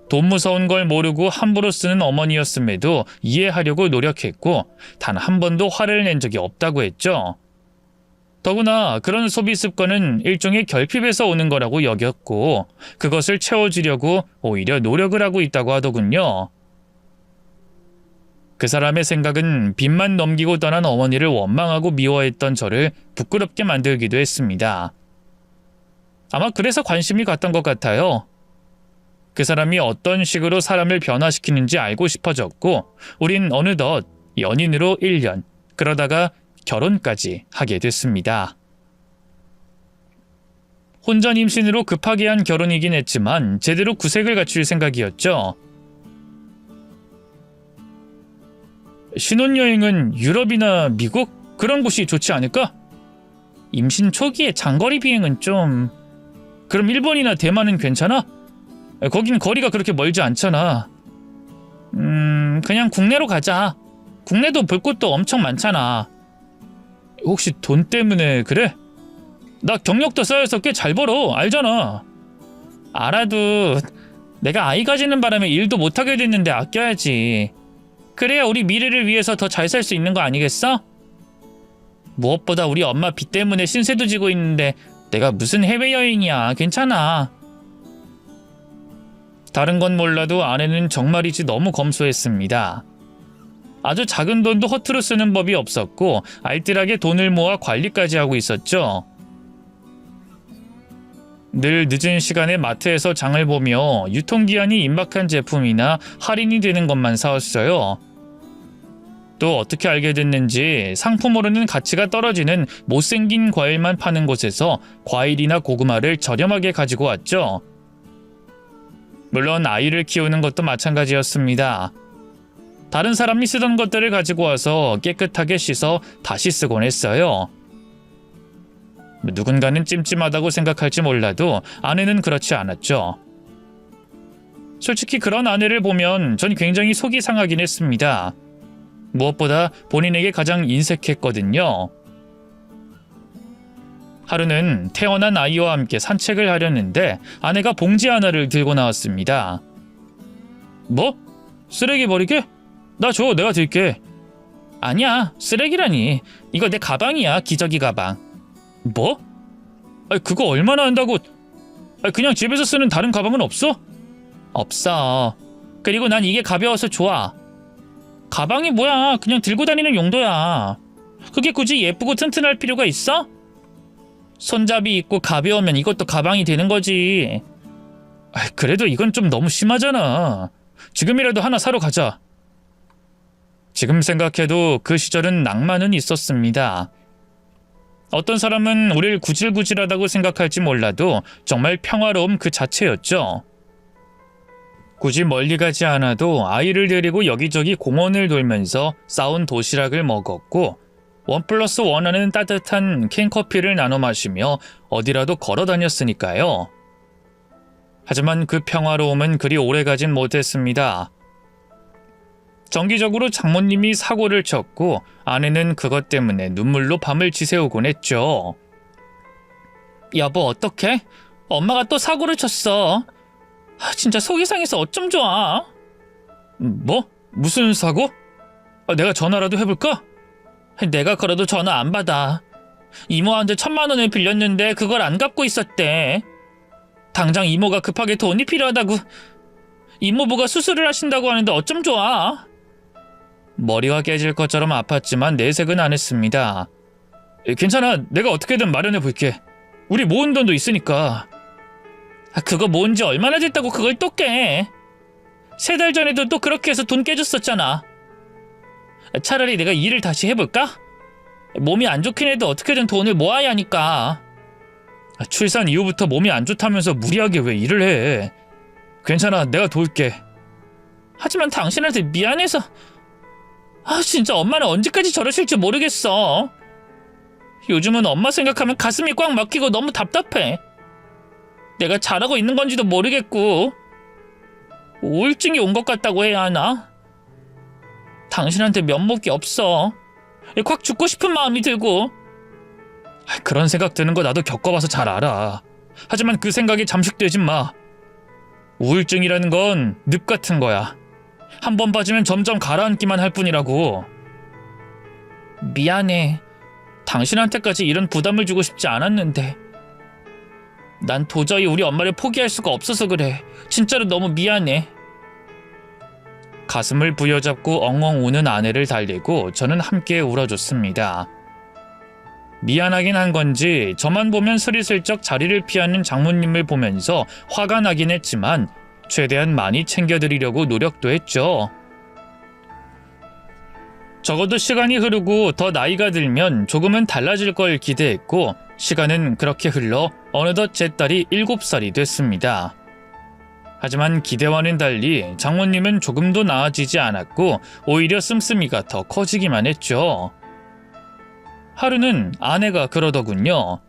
돈 무서운 걸 모르고 함부로 쓰는 어머니였음에도 이해하려고 노력했고 단 한 번도 화를 낸 적이 없다고 했죠. 더구나 그런 소비 습관은 일종의 결핍에서 오는 거라고 여겼고 그것을 채워주려고 오히려 노력을 하고 있다고 하더군요. 그 사람의 생각은 빚만 넘기고 떠난 어머니를 원망하고 미워했던 저를 부끄럽게 만들기도 했습니다. 아마 그래서 관심이 갔던 것 같아요. 그 사람이 어떤 식으로 사람을 변화시키는지 알고 싶어졌고 우린 어느덧 연인으로 1년, 그러다가 결혼까지 하게 됐습니다. 혼전 임신으로 급하게 한 결혼이긴 했지만 제대로 구색을 갖출 생각이었죠. 신혼여행은 유럽이나 미국? 그런 곳이 좋지 않을까? 임신 초기에 장거리 비행은 좀... 그럼 일본이나 대만은 괜찮아? 거긴 거리가 그렇게 멀지 않잖아. 그냥 국내로 가자. 국내도 볼 곳도 엄청 많잖아. 혹시 돈 때문에 그래? 나 경력도 쌓여서 꽤 잘 벌어. 알잖아. 알아도 내가 아이 가지는 바람에 일도 못하게 됐는데 아껴야지. 그래야 우리 미래를 위해서 더 잘 살 수 있는 거 아니겠어? 무엇보다 우리 엄마 빚 때문에 신세도 지고 있는데 내가 무슨 해외여행이야. 괜찮아. 다른 건 몰라도 아내는 정말이지 너무 검소했습니다. 아주 작은 돈도 허투루 쓰는 법이 없었고 알뜰하게 돈을 모아 관리까지 하고 있었죠. 늘 늦은 시간에 마트에서 장을 보며 유통기한이 임박한 제품이나 할인이 되는 것만 사왔어요. 또 어떻게 알게 됐는지 상품으로는 가치가 떨어지는 못생긴 과일만 파는 곳에서 과일이나 고구마를 저렴하게 가지고 왔죠. 물론 아이를 키우는 것도 마찬가지였습니다. 다른 사람이 쓰던 것들을 가지고 와서 깨끗하게 씻어 다시 쓰곤 했어요. 누군가는 찜찜하다고 생각할지 몰라도 아내는 그렇지 않았죠. 솔직히 그런 아내를 보면 전 굉장히 속이 상하긴 했습니다. 무엇보다 본인에게 가장 인색했거든요. 하루는 태어난 아이와 함께 산책을 하려는데 아내가 봉지 하나를 들고 나왔습니다. 뭐? 쓰레기 버리게? 나 줘, 내가 들게. 아니야, 쓰레기라니. 이거 내 가방이야, 기저귀 가방. 뭐? 그거 얼마나 한다고? 그냥 집에서 쓰는 다른 가방은 없어? 없어. 그리고 난 이게 가벼워서 좋아. 가방이 뭐야, 그냥 들고 다니는 용도야. 그게 굳이 예쁘고 튼튼할 필요가 있어? 손잡이 있고 가벼우면 이것도 가방이 되는 거지. 그래도 이건 좀 너무 심하잖아. 지금이라도 하나 사러 가자. 지금 생각해도 그 시절은 낭만은 있었습니다. 어떤 사람은 우릴 구질구질하다고 생각할지 몰라도 정말 평화로움 그 자체였죠. 굳이 멀리 가지 않아도 아이를 데리고 여기저기 공원을 돌면서 싸운 도시락을 먹었고 1+1 하는 따뜻한 캔커피를 나눠 마시며 어디라도 걸어 다녔으니까요. 하지만 그 평화로움은 그리 오래가진 못했습니다. 정기적으로 장모님이 사고를 쳤고 아내는 그것 때문에 눈물로 밤을 지새우곤 했죠. 여보, 어떡해? 엄마가 또 사고를 쳤어. 진짜 속이 상해서 어쩜 좋아. 뭐? 무슨 사고? 내가 전화라도 해볼까? 내가 걸어도 전화 안 받아. 이모한테 1,000만 원을 빌렸는데 그걸 안 갚고 있었대. 당장 이모가 급하게 돈이 필요하다고. 이모부가 수술을 하신다고 하는데 어쩜 좋아. 머리가 깨질 것처럼 아팠지만 내색은 안 했습니다. 괜찮아. 내가 어떻게든 마련해 볼게. 우리 모은 돈도 있으니까. 그거 모은 지 얼마나 됐다고 그걸 또 깨. 3달 전에도 또 그렇게 해서 돈 깨졌었잖아. 차라리 내가 일을 다시 해볼까? 몸이 안 좋긴 해도 어떻게든 돈을 모아야 하니까. 출산 이후부터 몸이 안 좋다면서 무리하게 왜 일을 해. 괜찮아. 내가 도울게. 하지만 당신한테 미안해서. 진짜 엄마는 언제까지 저러실지 모르겠어. 요즘은 엄마 생각하면 가슴이 꽉 막히고 너무 답답해. 내가 잘하고 있는 건지도 모르겠고 우울증이 온 것 같다고 해야 하나? 당신한테 면목이 없어. 콱 죽고 싶은 마음이 들고. 그런 생각 드는 거 나도 겪어봐서 잘 알아. 하지만 그 생각에 잠식되지 마. 우울증이라는 건 늪 같은 거야. 한 번 빠지면 점점 가라앉기만 할 뿐이라고. 미안해. 당신한테까지 이런 부담을 주고 싶지 않았는데. 난 도저히 우리 엄마를 포기할 수가 없어서 그래. 진짜로 너무 미안해. 가슴을 부여잡고 엉엉 우는 아내를 달래고 저는 함께 울어줬습니다. 미안하긴 한 건지 저만 보면 스리슬쩍 자리를 피하는 장모님을 보면서 화가 나긴 했지만 최대한 많이 챙겨드리려고 노력도 했죠. 적어도 시간이 흐르고 더 나이가 들면 조금은 달라질 걸 기대했고 시간은 그렇게 흘러 어느덧 제 딸이 7살이 됐습니다. 하지만 기대와는 달리 장모님은 조금도 나아지지 않았고 오히려 씀씀이가 더 커지기만 했죠. 하루는 아내가 그러더군요.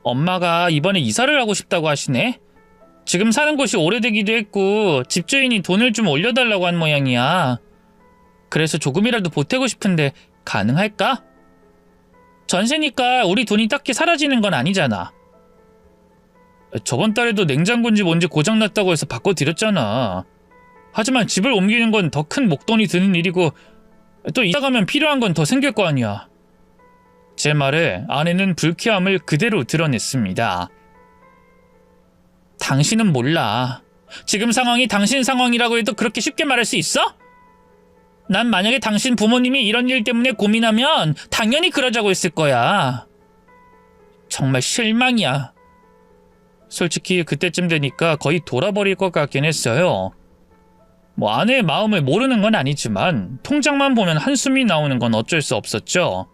엄마가 이번에 이사를 하고 싶다고 하시네? 지금 사는 곳이 오래되기도 했고 집주인이 돈을 좀 올려달라고 한 모양이야. 그래서 조금이라도 보태고 싶은데 가능할까? 전세니까 우리 돈이 딱히 사라지는 건 아니잖아. 저번 달에도 냉장고인지 뭔지 고장났다고 해서 바꿔드렸잖아. 하지만 집을 옮기는 건 더 큰 목돈이 드는 일이고 또 이사 가면 필요한 건 더 생길 거 아니야. 제 말에 아내는 불쾌함을 그대로 드러냈습니다. 당신은 몰라. 지금 상황이 당신 상황이라고 해도 그렇게 쉽게 말할 수 있어? 난 만약에 당신 부모님이 이런 일 때문에 고민하면 당연히 그러자고 했을 거야. 정말 실망이야. 솔직히 그때쯤 되니까 거의 돌아버릴 것 같긴 했어요. 아내의 마음을 모르는 건 아니지만 통장만 보면 한숨이 나오는 건 어쩔 수 없었죠.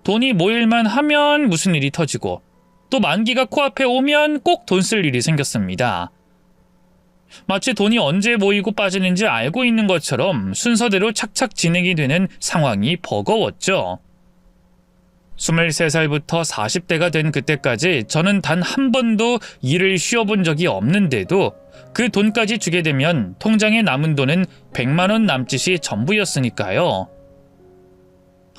돈이 모일만 하면 무슨 일이 터지고 또 만기가 코앞에 오면 꼭 돈 쓸 일이 생겼습니다. 마치 돈이 언제 모이고 빠지는지 알고 있는 것처럼 순서대로 착착 진행이 되는 상황이 버거웠죠. 23살부터 40대가 된 그때까지 저는 단 한 번도 일을 쉬어본 적이 없는데도 그 돈까지 주게 되면 통장에 남은 돈은 100만 원 남짓이 전부였으니까요.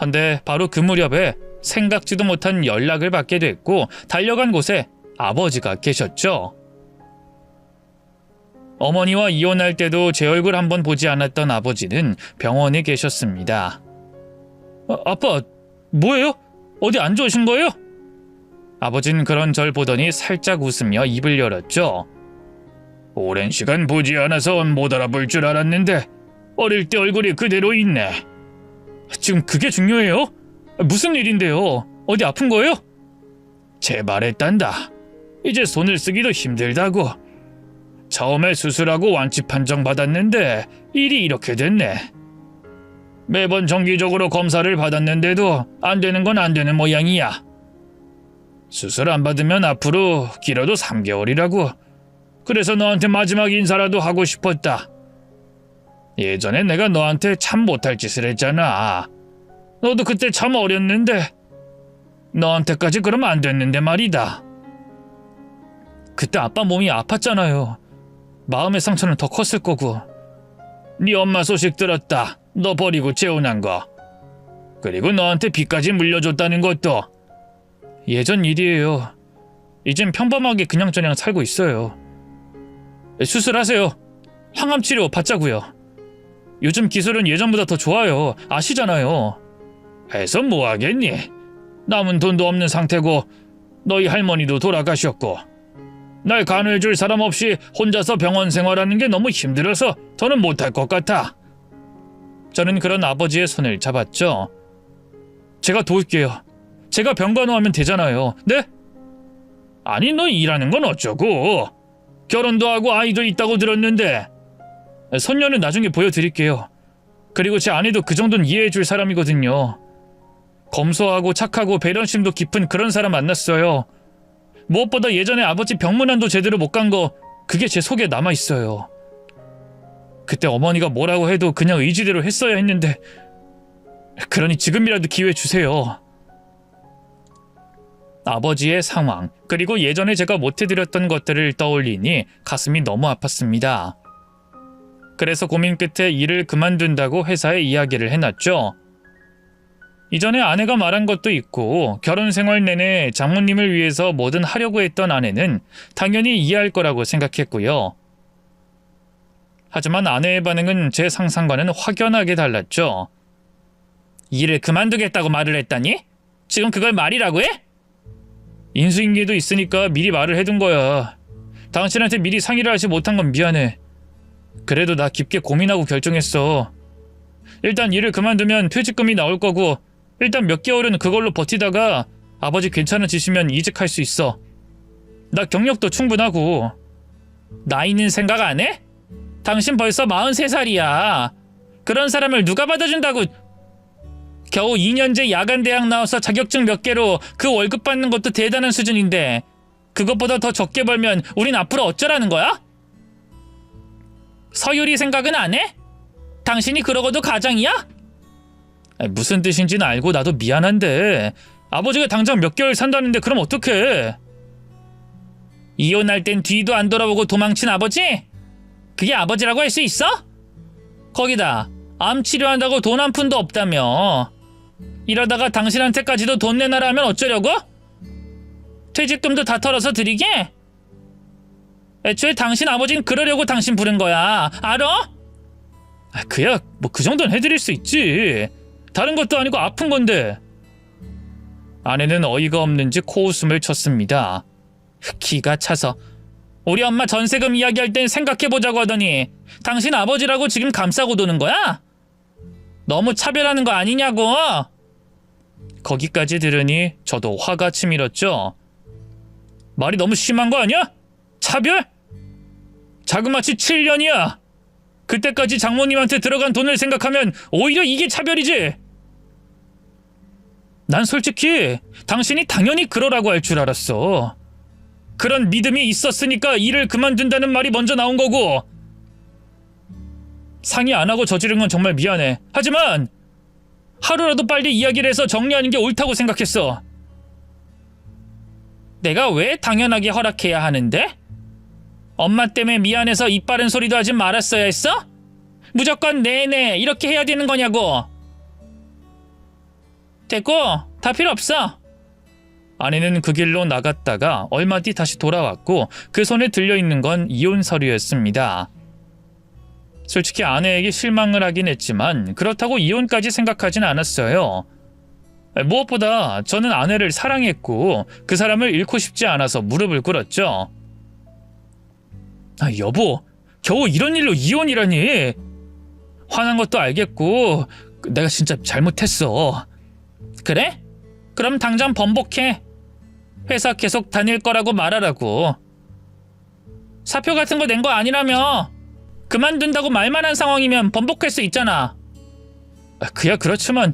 헌데 바로 그 무렵에 생각지도 못한 연락을 받게 됐고 달려간 곳에 아버지가 계셨죠. 어머니와 이혼할 때도 제 얼굴 한번 보지 않았던 아버지는 병원에 계셨습니다. 아빠, 뭐예요? 어디 안 좋으신 거예요? 아버진 그런 절 보더니 살짝 웃으며 입을 열었죠. 오랜 시간 보지 않아서 못 알아볼 줄 알았는데 어릴 때 얼굴이 그대로 있네. 지금 그게 중요해요? 무슨 일인데요? 어디 아픈 거예요? 재발했단다. 이제 손을 쓰기도 힘들다고. 처음에 수술하고 완치 판정 받았는데 일이 이렇게 됐네. 매번 정기적으로 검사를 받았는데도 안 되는 건 안 되는 모양이야. 수술 안 받으면 앞으로 길어도 3개월이라고. 그래서 너한테 마지막 인사라도 하고 싶었다. 예전에 내가 너한테 참 못할 짓을 했잖아. 너도 그때 참 어렸는데 너한테까지 그러면 안 됐는데 말이다. 그때 아빠 몸이 아팠잖아요. 마음의 상처는 더 컸을 거고. 네 엄마 소식 들었다. 너 버리고 재혼한 거. 그리고 너한테 빚까지 물려줬다는 것도. 예전 일이에요. 이젠 평범하게 그냥저냥 살고 있어요. 수술하세요. 항암치료 받자고요. 요즘 기술은 예전보다 더 좋아요. 아시잖아요. 해서 뭐 하겠니? 남은 돈도 없는 상태고 너희 할머니도 돌아가셨고 날 간호해줄 사람 없이 혼자서 병원 생활하는 게 너무 힘들어서 더는 못할 것 같아. 저는 그런 아버지의 손을 잡았죠. 제가 도울게요. 제가 병간호하면 되잖아요. 네? 아니 너 일하는 건 어쩌고? 결혼도 하고 아이도 있다고 들었는데. 손녀는 나중에 보여드릴게요. 그리고 제 아내도 그 정도는 이해해줄 사람이거든요. 검소하고 착하고 배려심도 깊은 그런 사람 만났어요. 무엇보다 예전에 아버지 병문안도 제대로 못 간 거 그게 제 속에 남아있어요. 그때 어머니가 뭐라고 해도 그냥 의지대로 했어야 했는데 그러니 지금이라도 기회 주세요. 아버지의 상황 그리고 예전에 제가 못해드렸던 것들을 떠올리니 가슴이 너무 아팠습니다. 그래서 고민 끝에 일을 그만둔다고 회사에 이야기를 해놨죠. 이전에 아내가 말한 것도 있고 결혼 생활 내내 장모님을 위해서 뭐든 하려고 했던 아내는 당연히 이해할 거라고 생각했고요. 하지만 아내의 반응은 제 상상과는 확연하게 달랐죠. 일을 그만두겠다고 말을 했다니? 지금 그걸 말이라고 해? 인수인계도 있으니까 미리 말을 해둔 거야. 당신한테 미리 상의를 하지 못한 건 미안해. 그래도 나 깊게 고민하고 결정했어. 일단 일을 그만두면 퇴직금이 나올 거고 일단 몇 개월은 그걸로 버티다가 아버지 괜찮아지시면 이직할 수 있어. 나 경력도 충분하고. 나이는 생각 안 해? 당신 벌써 43살이야. 그런 사람을 누가 받아준다고. 겨우 2년제 야간대학 나와서 자격증 몇 개로 그 월급 받는 것도 대단한 수준인데 그것보다 더 적게 벌면 우린 앞으로 어쩌라는 거야? 서유리 생각은 안 해? 당신이 그러고도 가장이야? 무슨 뜻인지는 알고 나도 미안한데 아버지가 당장 몇 개월 산다는데 그럼 어떡해? 이혼할 땐 뒤도 안 돌아보고 도망친 아버지? 그게 아버지라고 할 수 있어? 거기다 암 치료한다고 돈 한 푼도 없다며. 이러다가 당신한테까지도 돈 내놔라 하면 어쩌려고? 퇴직금도 다 털어서 드리게? 애초에 당신 아버지는 그러려고 당신 부른 거야. 알아? 그야 뭐 그 정도는 해드릴 수 있지. 다른 것도 아니고 아픈 건데. 아내는 어이가 없는지 코웃음을 쳤습니다. 기가 차서 우리 엄마 전세금 이야기할 땐 생각해보자고 하더니 당신 아버지라고 지금 감싸고 도는 거야? 너무 차별하는 거 아니냐고. 거기까지 들으니 저도 화가 치밀었죠. 말이 너무 심한 거 아니야? 차별? 자그마치 7년이야. 그때까지 장모님한테 들어간 돈을 생각하면 오히려 이게 차별이지. 난 솔직히 당신이 당연히 그러라고 할 줄 알았어. 그런 믿음이 있었으니까 일을 그만둔다는 말이 먼저 나온 거고. 상의 안 하고 저지른 건 정말 미안해. 하지만 하루라도 빨리 이야기를 해서 정리하는 게 옳다고 생각했어. 내가 왜 당연하게 허락해야 하는데? 엄마 때문에 미안해서 입 바른 소리도 하지 말았어야 했어? 무조건 네네 이렇게 해야 되는 거냐고. 됐고 다 필요 없어. 아내는 그 길로 나갔다가 얼마 뒤 다시 돌아왔고 그 손에 들려있는 건 이혼 서류였습니다. 솔직히 아내에게 실망을 하긴 했지만 그렇다고 이혼까지 생각하진 않았어요. 무엇보다 저는 아내를 사랑했고 그 사람을 잃고 싶지 않아서 무릎을 꿇었죠. 여보, 겨우 이런 일로 이혼이라니. 화난 것도 알겠고 내가 진짜 잘못했어. 그래? 그럼 당장 번복해. 회사 계속 다닐 거라고 말하라고. 사표 같은 거 낸 거 아니라며. 그만둔다고 말만 한 상황이면 번복할 수 있잖아. 그야 그렇지만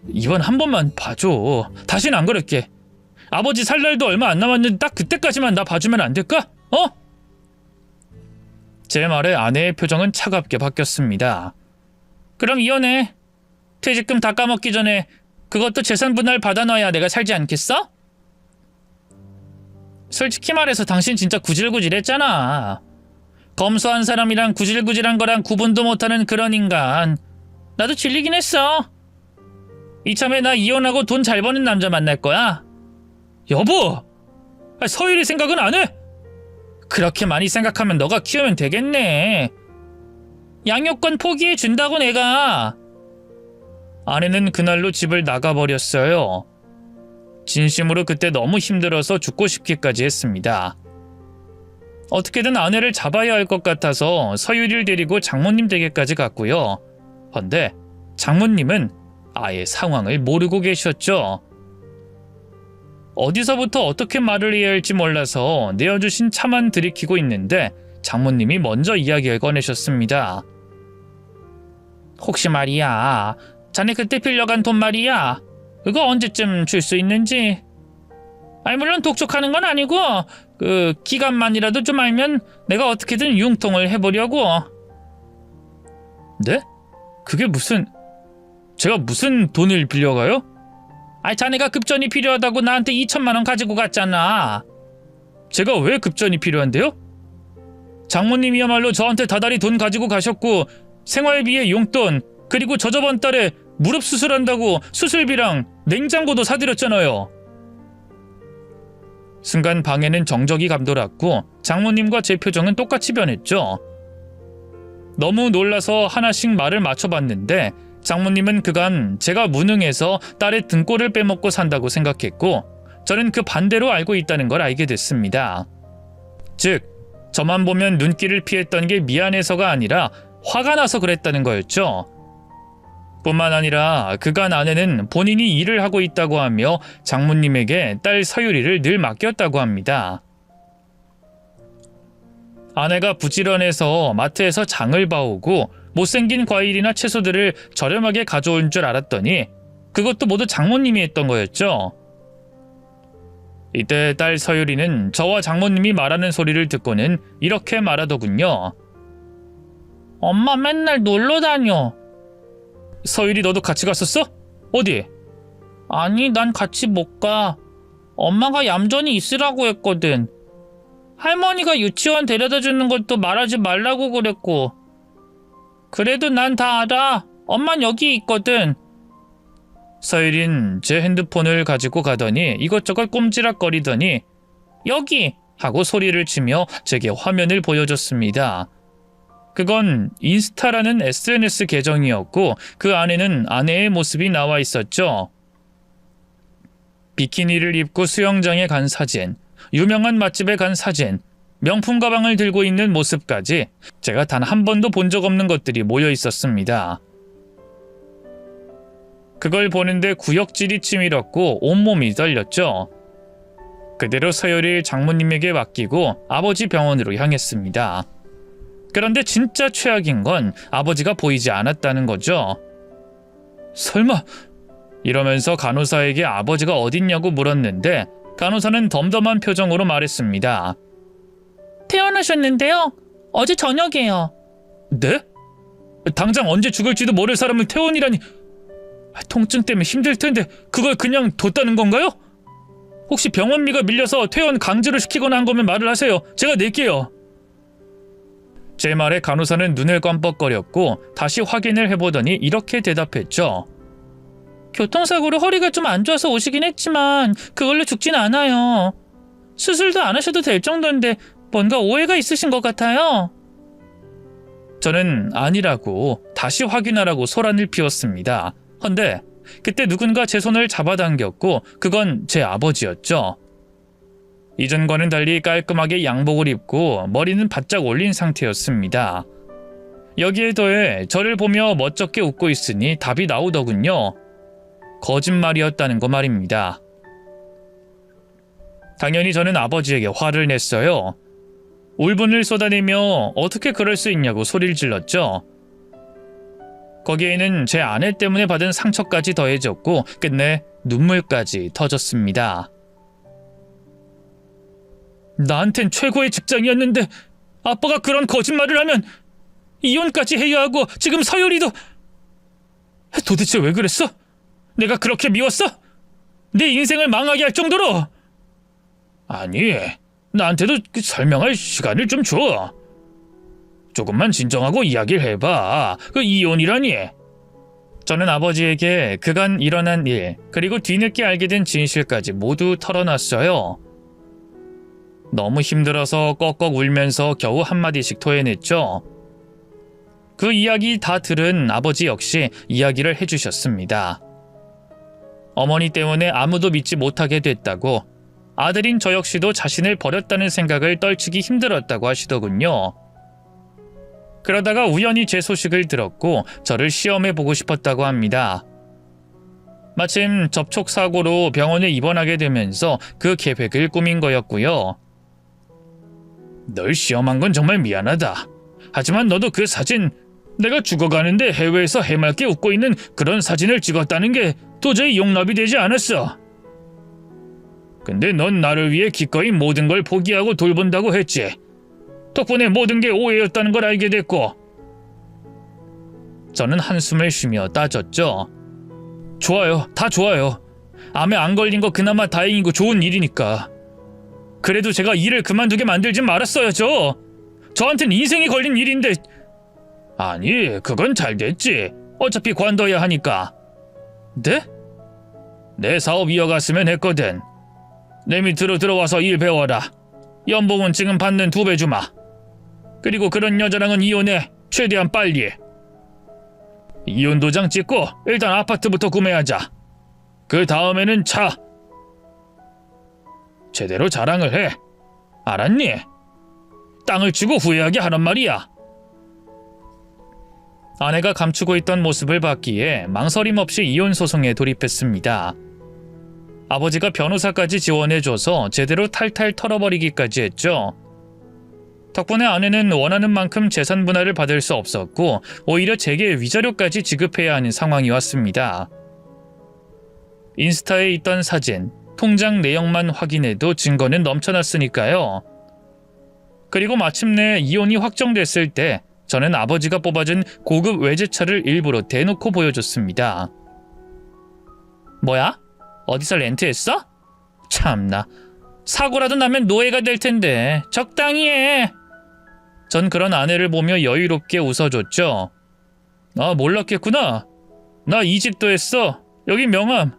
이번 한 번만 봐줘. 다시는 안 그럴게. 아버지 살 날도 얼마 안 남았는데 딱 그때까지만 나 봐주면 안 될까? 어? 제 말에 아내의 표정은 차갑게 바뀌었습니다. 그럼 이혼해. 퇴직금 다 까먹기 전에 그것도 재산 분할 받아놔야 내가 살지 않겠어? 솔직히 말해서 당신 진짜 구질구질했잖아. 검소한 사람이랑 구질구질한 거랑 구분도 못하는 그런 인간. 나도 질리긴 했어. 이참에 나 이혼하고 돈 잘 버는 남자 만날 거야. 여보! 서율이 생각은 안 해? 그렇게 많이 생각하면 너가 키우면 되겠네. 양육권 포기해 준다고 내가. 아내는 그날로 집을 나가버렸어요. 진심으로 그때 너무 힘들어서 죽고 싶기까지 했습니다. 어떻게든 아내를 잡아야 할 것 같아서 서유리를 데리고 장모님 댁에까지 갔고요. 헌데 장모님은 아예 상황을 모르고 계셨죠. 어디서부터 어떻게 말을 해야 할지 몰라서 내어주신 차만 들이키고 있는데 장모님이 먼저 이야기를 꺼내셨습니다. 혹시 말이야, 자네 그때 빌려간 돈 말이야, 그거 언제쯤 줄 수 있는지? 아니 물론 독촉하는 건 아니고 그 기간만이라도 좀 알면 내가 어떻게든 융통을 해보려고. 네? 그게 제가 무슨 돈을 빌려가요? 아니 자네가 급전이 필요하다고 나한테 2천만 원 가지고 갔잖아. 제가 왜 급전이 필요한데요? 장모님이야말로 저한테 다달이 돈 가지고 가셨고 생활비에 용돈, 그리고 저번 달에 무릎 수술한다고 수술비랑 냉장고도 사드렸잖아요. 순간 방에는 정적이 감돌았고 장모님과 제 표정은 똑같이 변했죠. 너무 놀라서 하나씩 말을 맞춰봤는데 장모님은 그간 제가 무능해서 딸의 등골을 빼먹고 산다고 생각했고 저는 그 반대로 알고 있다는 걸 알게 됐습니다. 즉, 저만 보면 눈길을 피했던 게 미안해서가 아니라 화가 나서 그랬다는 거였죠. 뿐만 아니라 그간 아내는 본인이 일을 하고 있다고 하며 장모님에게 딸 서유리를 늘 맡겼다고 합니다. 아내가 부지런해서 마트에서 장을 봐오고 못생긴 과일이나 채소들을 저렴하게 가져온 줄 알았더니 그것도 모두 장모님이 했던 거였죠. 이때 딸 서유리는 저와 장모님이 말하는 소리를 듣고는 이렇게 말하더군요. 엄마 맨날 놀러 다녀. 서유리 너도 같이 갔었어? 어디? 아니 난 같이 못 가. 엄마가 얌전히 있으라고 했거든. 할머니가 유치원 데려다 주는 것도 말하지 말라고 그랬고. 그래도 난 다 알아. 엄만 여기 있거든. 서유린 제 핸드폰을 가지고 가더니 이것저것 꼼지락거리더니 여기! 하고 소리를 치며 제게 화면을 보여줬습니다. 그건 인스타라는 SNS 계정이었고 그 안에는 아내의 모습이 나와 있었죠. 비키니를 입고 수영장에 간 사진, 유명한 맛집에 간 사진, 명품 가방을 들고 있는 모습까지 제가 단 한 번도 본 적 없는 것들이 모여 있었습니다. 그걸 보는데 구역질이 치밀었고 온몸이 떨렸죠. 그대로 서열이 장모님에게 맡기고 아버지 병원으로 향했습니다. 그런데 진짜 최악인 건 아버지가 보이지 않았다는 거죠. 설마... 이러면서 간호사에게 아버지가 어딨냐고 물었는데 간호사는 덤덤한 표정으로 말했습니다. 퇴원하셨는데요. 어제 저녁에요. 네? 당장 언제 죽을지도 모를 사람을 퇴원이라니... 통증 때문에 힘들 텐데 그걸 그냥 뒀다는 건가요? 혹시 병원비가 밀려서 퇴원 강제로 시키거나 한 거면 말을 하세요. 제가 낼게요. 제 말에 간호사는 눈을 껌뻑거렸고 다시 확인을 해보더니 이렇게 대답했죠. 교통사고로 허리가 좀 안 좋아서 오시긴 했지만 그걸로 죽진 않아요. 수술도 안 하셔도 될 정도인데 뭔가 오해가 있으신 것 같아요. 저는 아니라고 다시 확인하라고 소란을 피웠습니다. 헌데 그때 누군가 제 손을 잡아당겼고 그건 제 아버지였죠. 이전과는 달리 깔끔하게 양복을 입고 머리는 바짝 올린 상태였습니다. 여기에 더해 저를 보며 멋쩍게 웃고 있으니 답이 나오더군요. 거짓말이었다는 거 말입니다. 당연히 저는 아버지에게 화를 냈어요. 울분을 쏟아내며 어떻게 그럴 수 있냐고 소리를 질렀죠. 거기에는 제 아내 때문에 받은 상처까지 더해졌고 끝내 눈물까지 터졌습니다. 나한텐 최고의 직장이었는데 아빠가 그런 거짓말을 하면 이혼까지 해야 하고 지금 서유리도... 도대체 왜 그랬어? 내가 그렇게 미웠어? 내 인생을 망하게 할 정도로? 아니, 나한테도 설명할 시간을 좀 줘. 조금만 진정하고 이야기를 해봐. 그 이혼이라니. 저는 아버지에게 그간 일어난 일, 그리고 뒤늦게 알게 된 진실까지 모두 털어놨어요. 너무 힘들어서 꺽꺽 울면서 겨우 한마디씩 토해냈죠. 그 이야기 다 들은 아버지 역시 이야기를 해주셨습니다. 어머니 때문에 아무도 믿지 못하게 됐다고, 아들인 저 역시도 자신을 버렸다는 생각을 떨치기 힘들었다고 하시더군요. 그러다가 우연히 제 소식을 들었고 저를 시험해 보고 싶었다고 합니다. 마침 접촉사고로 병원에 입원하게 되면서 그 계획을 꾸민 거였고요. 널 시험한 건 정말 미안하다. 하지만 너도 그 사진, 내가 죽어가는데 해외에서 해맑게 웃고 있는 그런 사진을 찍었다는 게 도저히 용납이 되지 않았어. 근데 넌 나를 위해 기꺼이 모든 걸 포기하고 돌본다고 했지. 덕분에 모든 게 오해였다는 걸 알게 됐고. 저는 한숨을 쉬며 따졌죠. 좋아요. 다 좋아요. 암에 안 걸린 거 그나마 다행이고 좋은 일이니까. 그래도 제가 일을 그만두게 만들진 말았어야죠. 저한텐 인생이 걸린 일인데. 아니, 그건 잘 됐지. 어차피 관둬야 하니까. 네? 내 사업 이어갔으면 했거든. 내 밑으로 들어와서 일 배워라. 연봉은 지금 받는 2배 주마. 그리고 그런 여자랑은 이혼해. 최대한 빨리. 이혼 도장 찍고 일단 아파트부터 구매하자. 그 다음에는 차. 제대로 자랑을 해. 알았니? 땅을 치고 후회하게 하란 말이야. 아내가 감추고 있던 모습을 봤기에 망설임 없이 이혼 소송에 돌입했습니다. 아버지가 변호사까지 지원해줘서 제대로 탈탈 털어버리기까지 했죠. 덕분에 아내는 원하는 만큼 재산 분할을 받을 수 없었고 오히려 제게 위자료까지 지급해야 하는 상황이 왔습니다. 인스타에 있던 사진, 통장 내역만 확인해도 증거는 넘쳐났으니까요. 그리고 마침내 이혼이 확정됐을 때 저는 아버지가 뽑아준 고급 외제차를 일부러 대놓고 보여줬습니다. 뭐야? 어디서 렌트했어? 참나. 사고라도 나면 노예가 될 텐데 적당히 해. 전 그런 아내를 보며 여유롭게 웃어줬죠. 아, 몰랐겠구나. 나 이집도 했어. 여기 명함.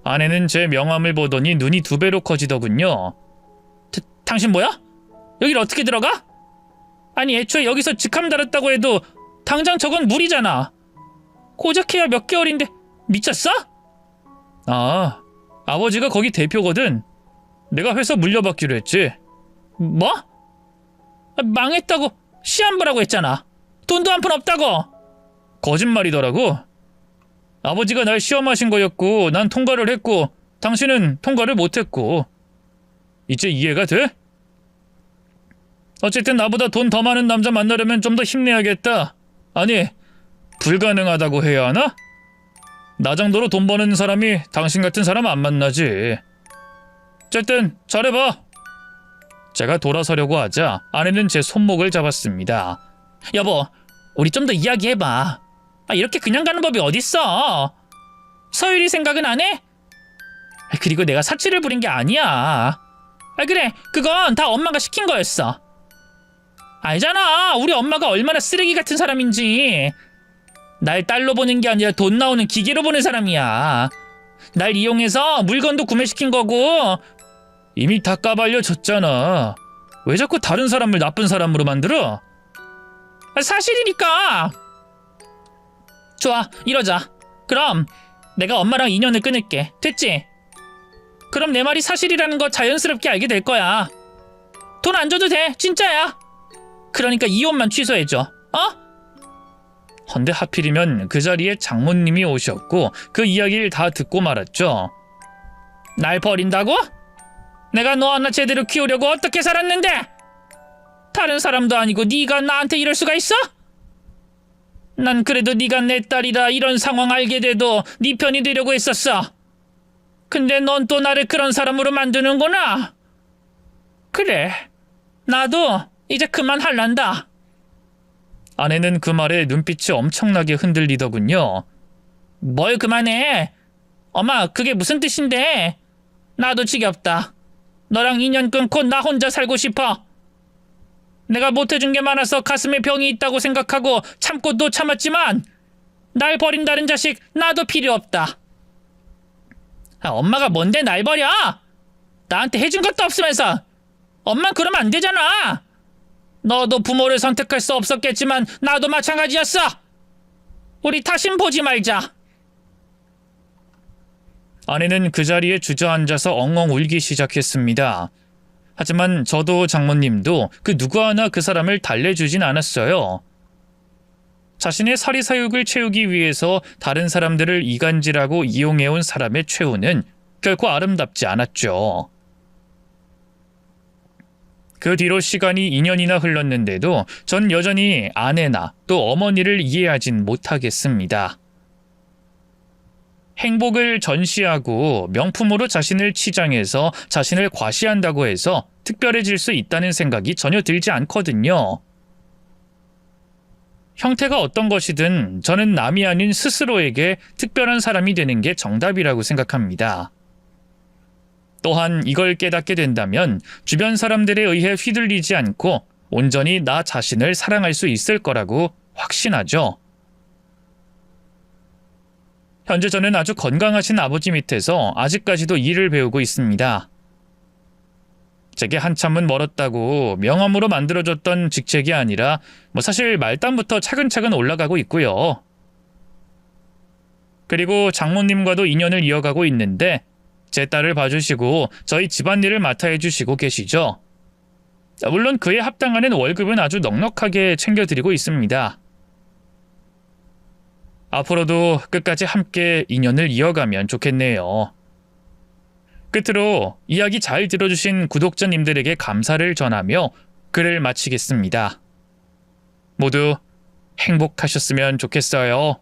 아내는 제 명함을 보더니 눈이 2배로 커지더군요. 당신 뭐야? 여길 어떻게 들어가? 아니 애초에 여기서 직함 달았다고 해도 당장 저건 무리잖아. 고작해야 몇 개월인데 미쳤어? 아, 아버지가 거기 대표거든. 내가 회사 물려받기로 했지. 뭐? 망했다고 시한부라고 했잖아. 돈도 한 푼 없다고. 거짓말이더라고. 아버지가 날 시험하신 거였고 난 통과를 했고 당신은 통과를 못했고. 이제 이해가 돼? 어쨌든 나보다 돈 더 많은 남자 만나려면 좀 더 힘내야겠다. 아니, 불가능하다고 해야 하나? 나 정도로 돈 버는 사람이 당신 같은 사람 안 만나지. 어쨌든 잘해봐. 제가 돌아서려고 하자 아내는 제 손목을 잡았습니다. 여보, 우리 좀 더 이야기해봐. 이렇게 그냥 가는 법이 어딨어. 서율이 생각은 안 해? 그리고 내가 사치를 부린 게 아니야. 그래, 그건 다 엄마가 시킨 거였어. 알잖아, 우리 엄마가 얼마나 쓰레기 같은 사람인지. 날 딸로 보는 게 아니라 돈 나오는 기계로 보는 사람이야. 날 이용해서 물건도 구매시킨 거고. 이미 다 까발려졌잖아. 왜 자꾸 다른 사람을 나쁜 사람으로 만들어? 사실이니까. 좋아, 이러자. 그럼 내가 엄마랑 인연을 끊을게. 됐지? 그럼 내 말이 사실이라는 거 자연스럽게 알게 될 거야. 돈 안 줘도 돼, 진짜야. 그러니까 이혼만 취소해줘. 어? 헌데 하필이면 그 자리에 장모님이 오셨고 그 이야기를 다 듣고 말았죠. 날 버린다고? 내가 너 하나 제대로 키우려고 어떻게 살았는데? 다른 사람도 아니고 네가 나한테 이럴 수가 있어? 난 그래도 네가 내 딸이라 이런 상황 알게 돼도 네 편이 되려고 했었어. 근데 넌 또 나를 그런 사람으로 만드는구나. 그래, 나도 이제 그만할란다. 아내는 그 말에 눈빛이 엄청나게 흔들리더군요. 뭘 그만해. 엄마, 그게 무슨 뜻인데? 나도 지겹다. 너랑 인연 끊고 나 혼자 살고 싶어. 내가 못해준 게 많아서 가슴에 병이 있다고 생각하고 참고 또 참았지만 날 버린다는 자식 나도 필요 없다. 엄마가 뭔데 날 버려? 나한테 해준 것도 없으면서. 엄만 그러면 안 되잖아. 너도 부모를 선택할 수 없었겠지만 나도 마찬가지였어. 우리 다신 보지 말자. 아내는 그 자리에 주저앉아서 엉엉 울기 시작했습니다. 하지만 저도 장모님도 그 누구 하나 그 사람을 달래주진 않았어요. 자신의 사리사욕을 채우기 위해서 다른 사람들을 이간질하고 이용해온 사람의 최후는 결코 아름답지 않았죠. 그 뒤로 시간이 2년이나 흘렀는데도 전 여전히 아내나 또 어머니를 이해하진 못하겠습니다. 행복을 전시하고 명품으로 자신을 치장해서 자신을 과시한다고 해서 특별해질 수 있다는 생각이 전혀 들지 않거든요. 형태가 어떤 것이든 저는 남이 아닌 스스로에게 특별한 사람이 되는 게 정답이라고 생각합니다. 또한 이걸 깨닫게 된다면 주변 사람들에 의해 휘둘리지 않고 온전히 나 자신을 사랑할 수 있을 거라고 확신하죠. 현재 저는 아주 건강하신 아버지 밑에서 아직까지도 일을 배우고 있습니다. 제게 한참은 멀었다고 명함으로 만들어줬던 직책이 아니라 사실 말단부터 차근차근 올라가고 있고요. 그리고 장모님과도 인연을 이어가고 있는데 제 딸을 봐주시고 저희 집안일을 맡아 해주시고 계시죠. 물론 그에 합당하는 월급은 아주 넉넉하게 챙겨드리고 있습니다. 앞으로도 끝까지 함께 인연을 이어가면 좋겠네요. 끝으로 이야기 잘 들어주신 구독자님들에게 감사를 전하며 글을 마치겠습니다. 모두 행복하셨으면 좋겠어요.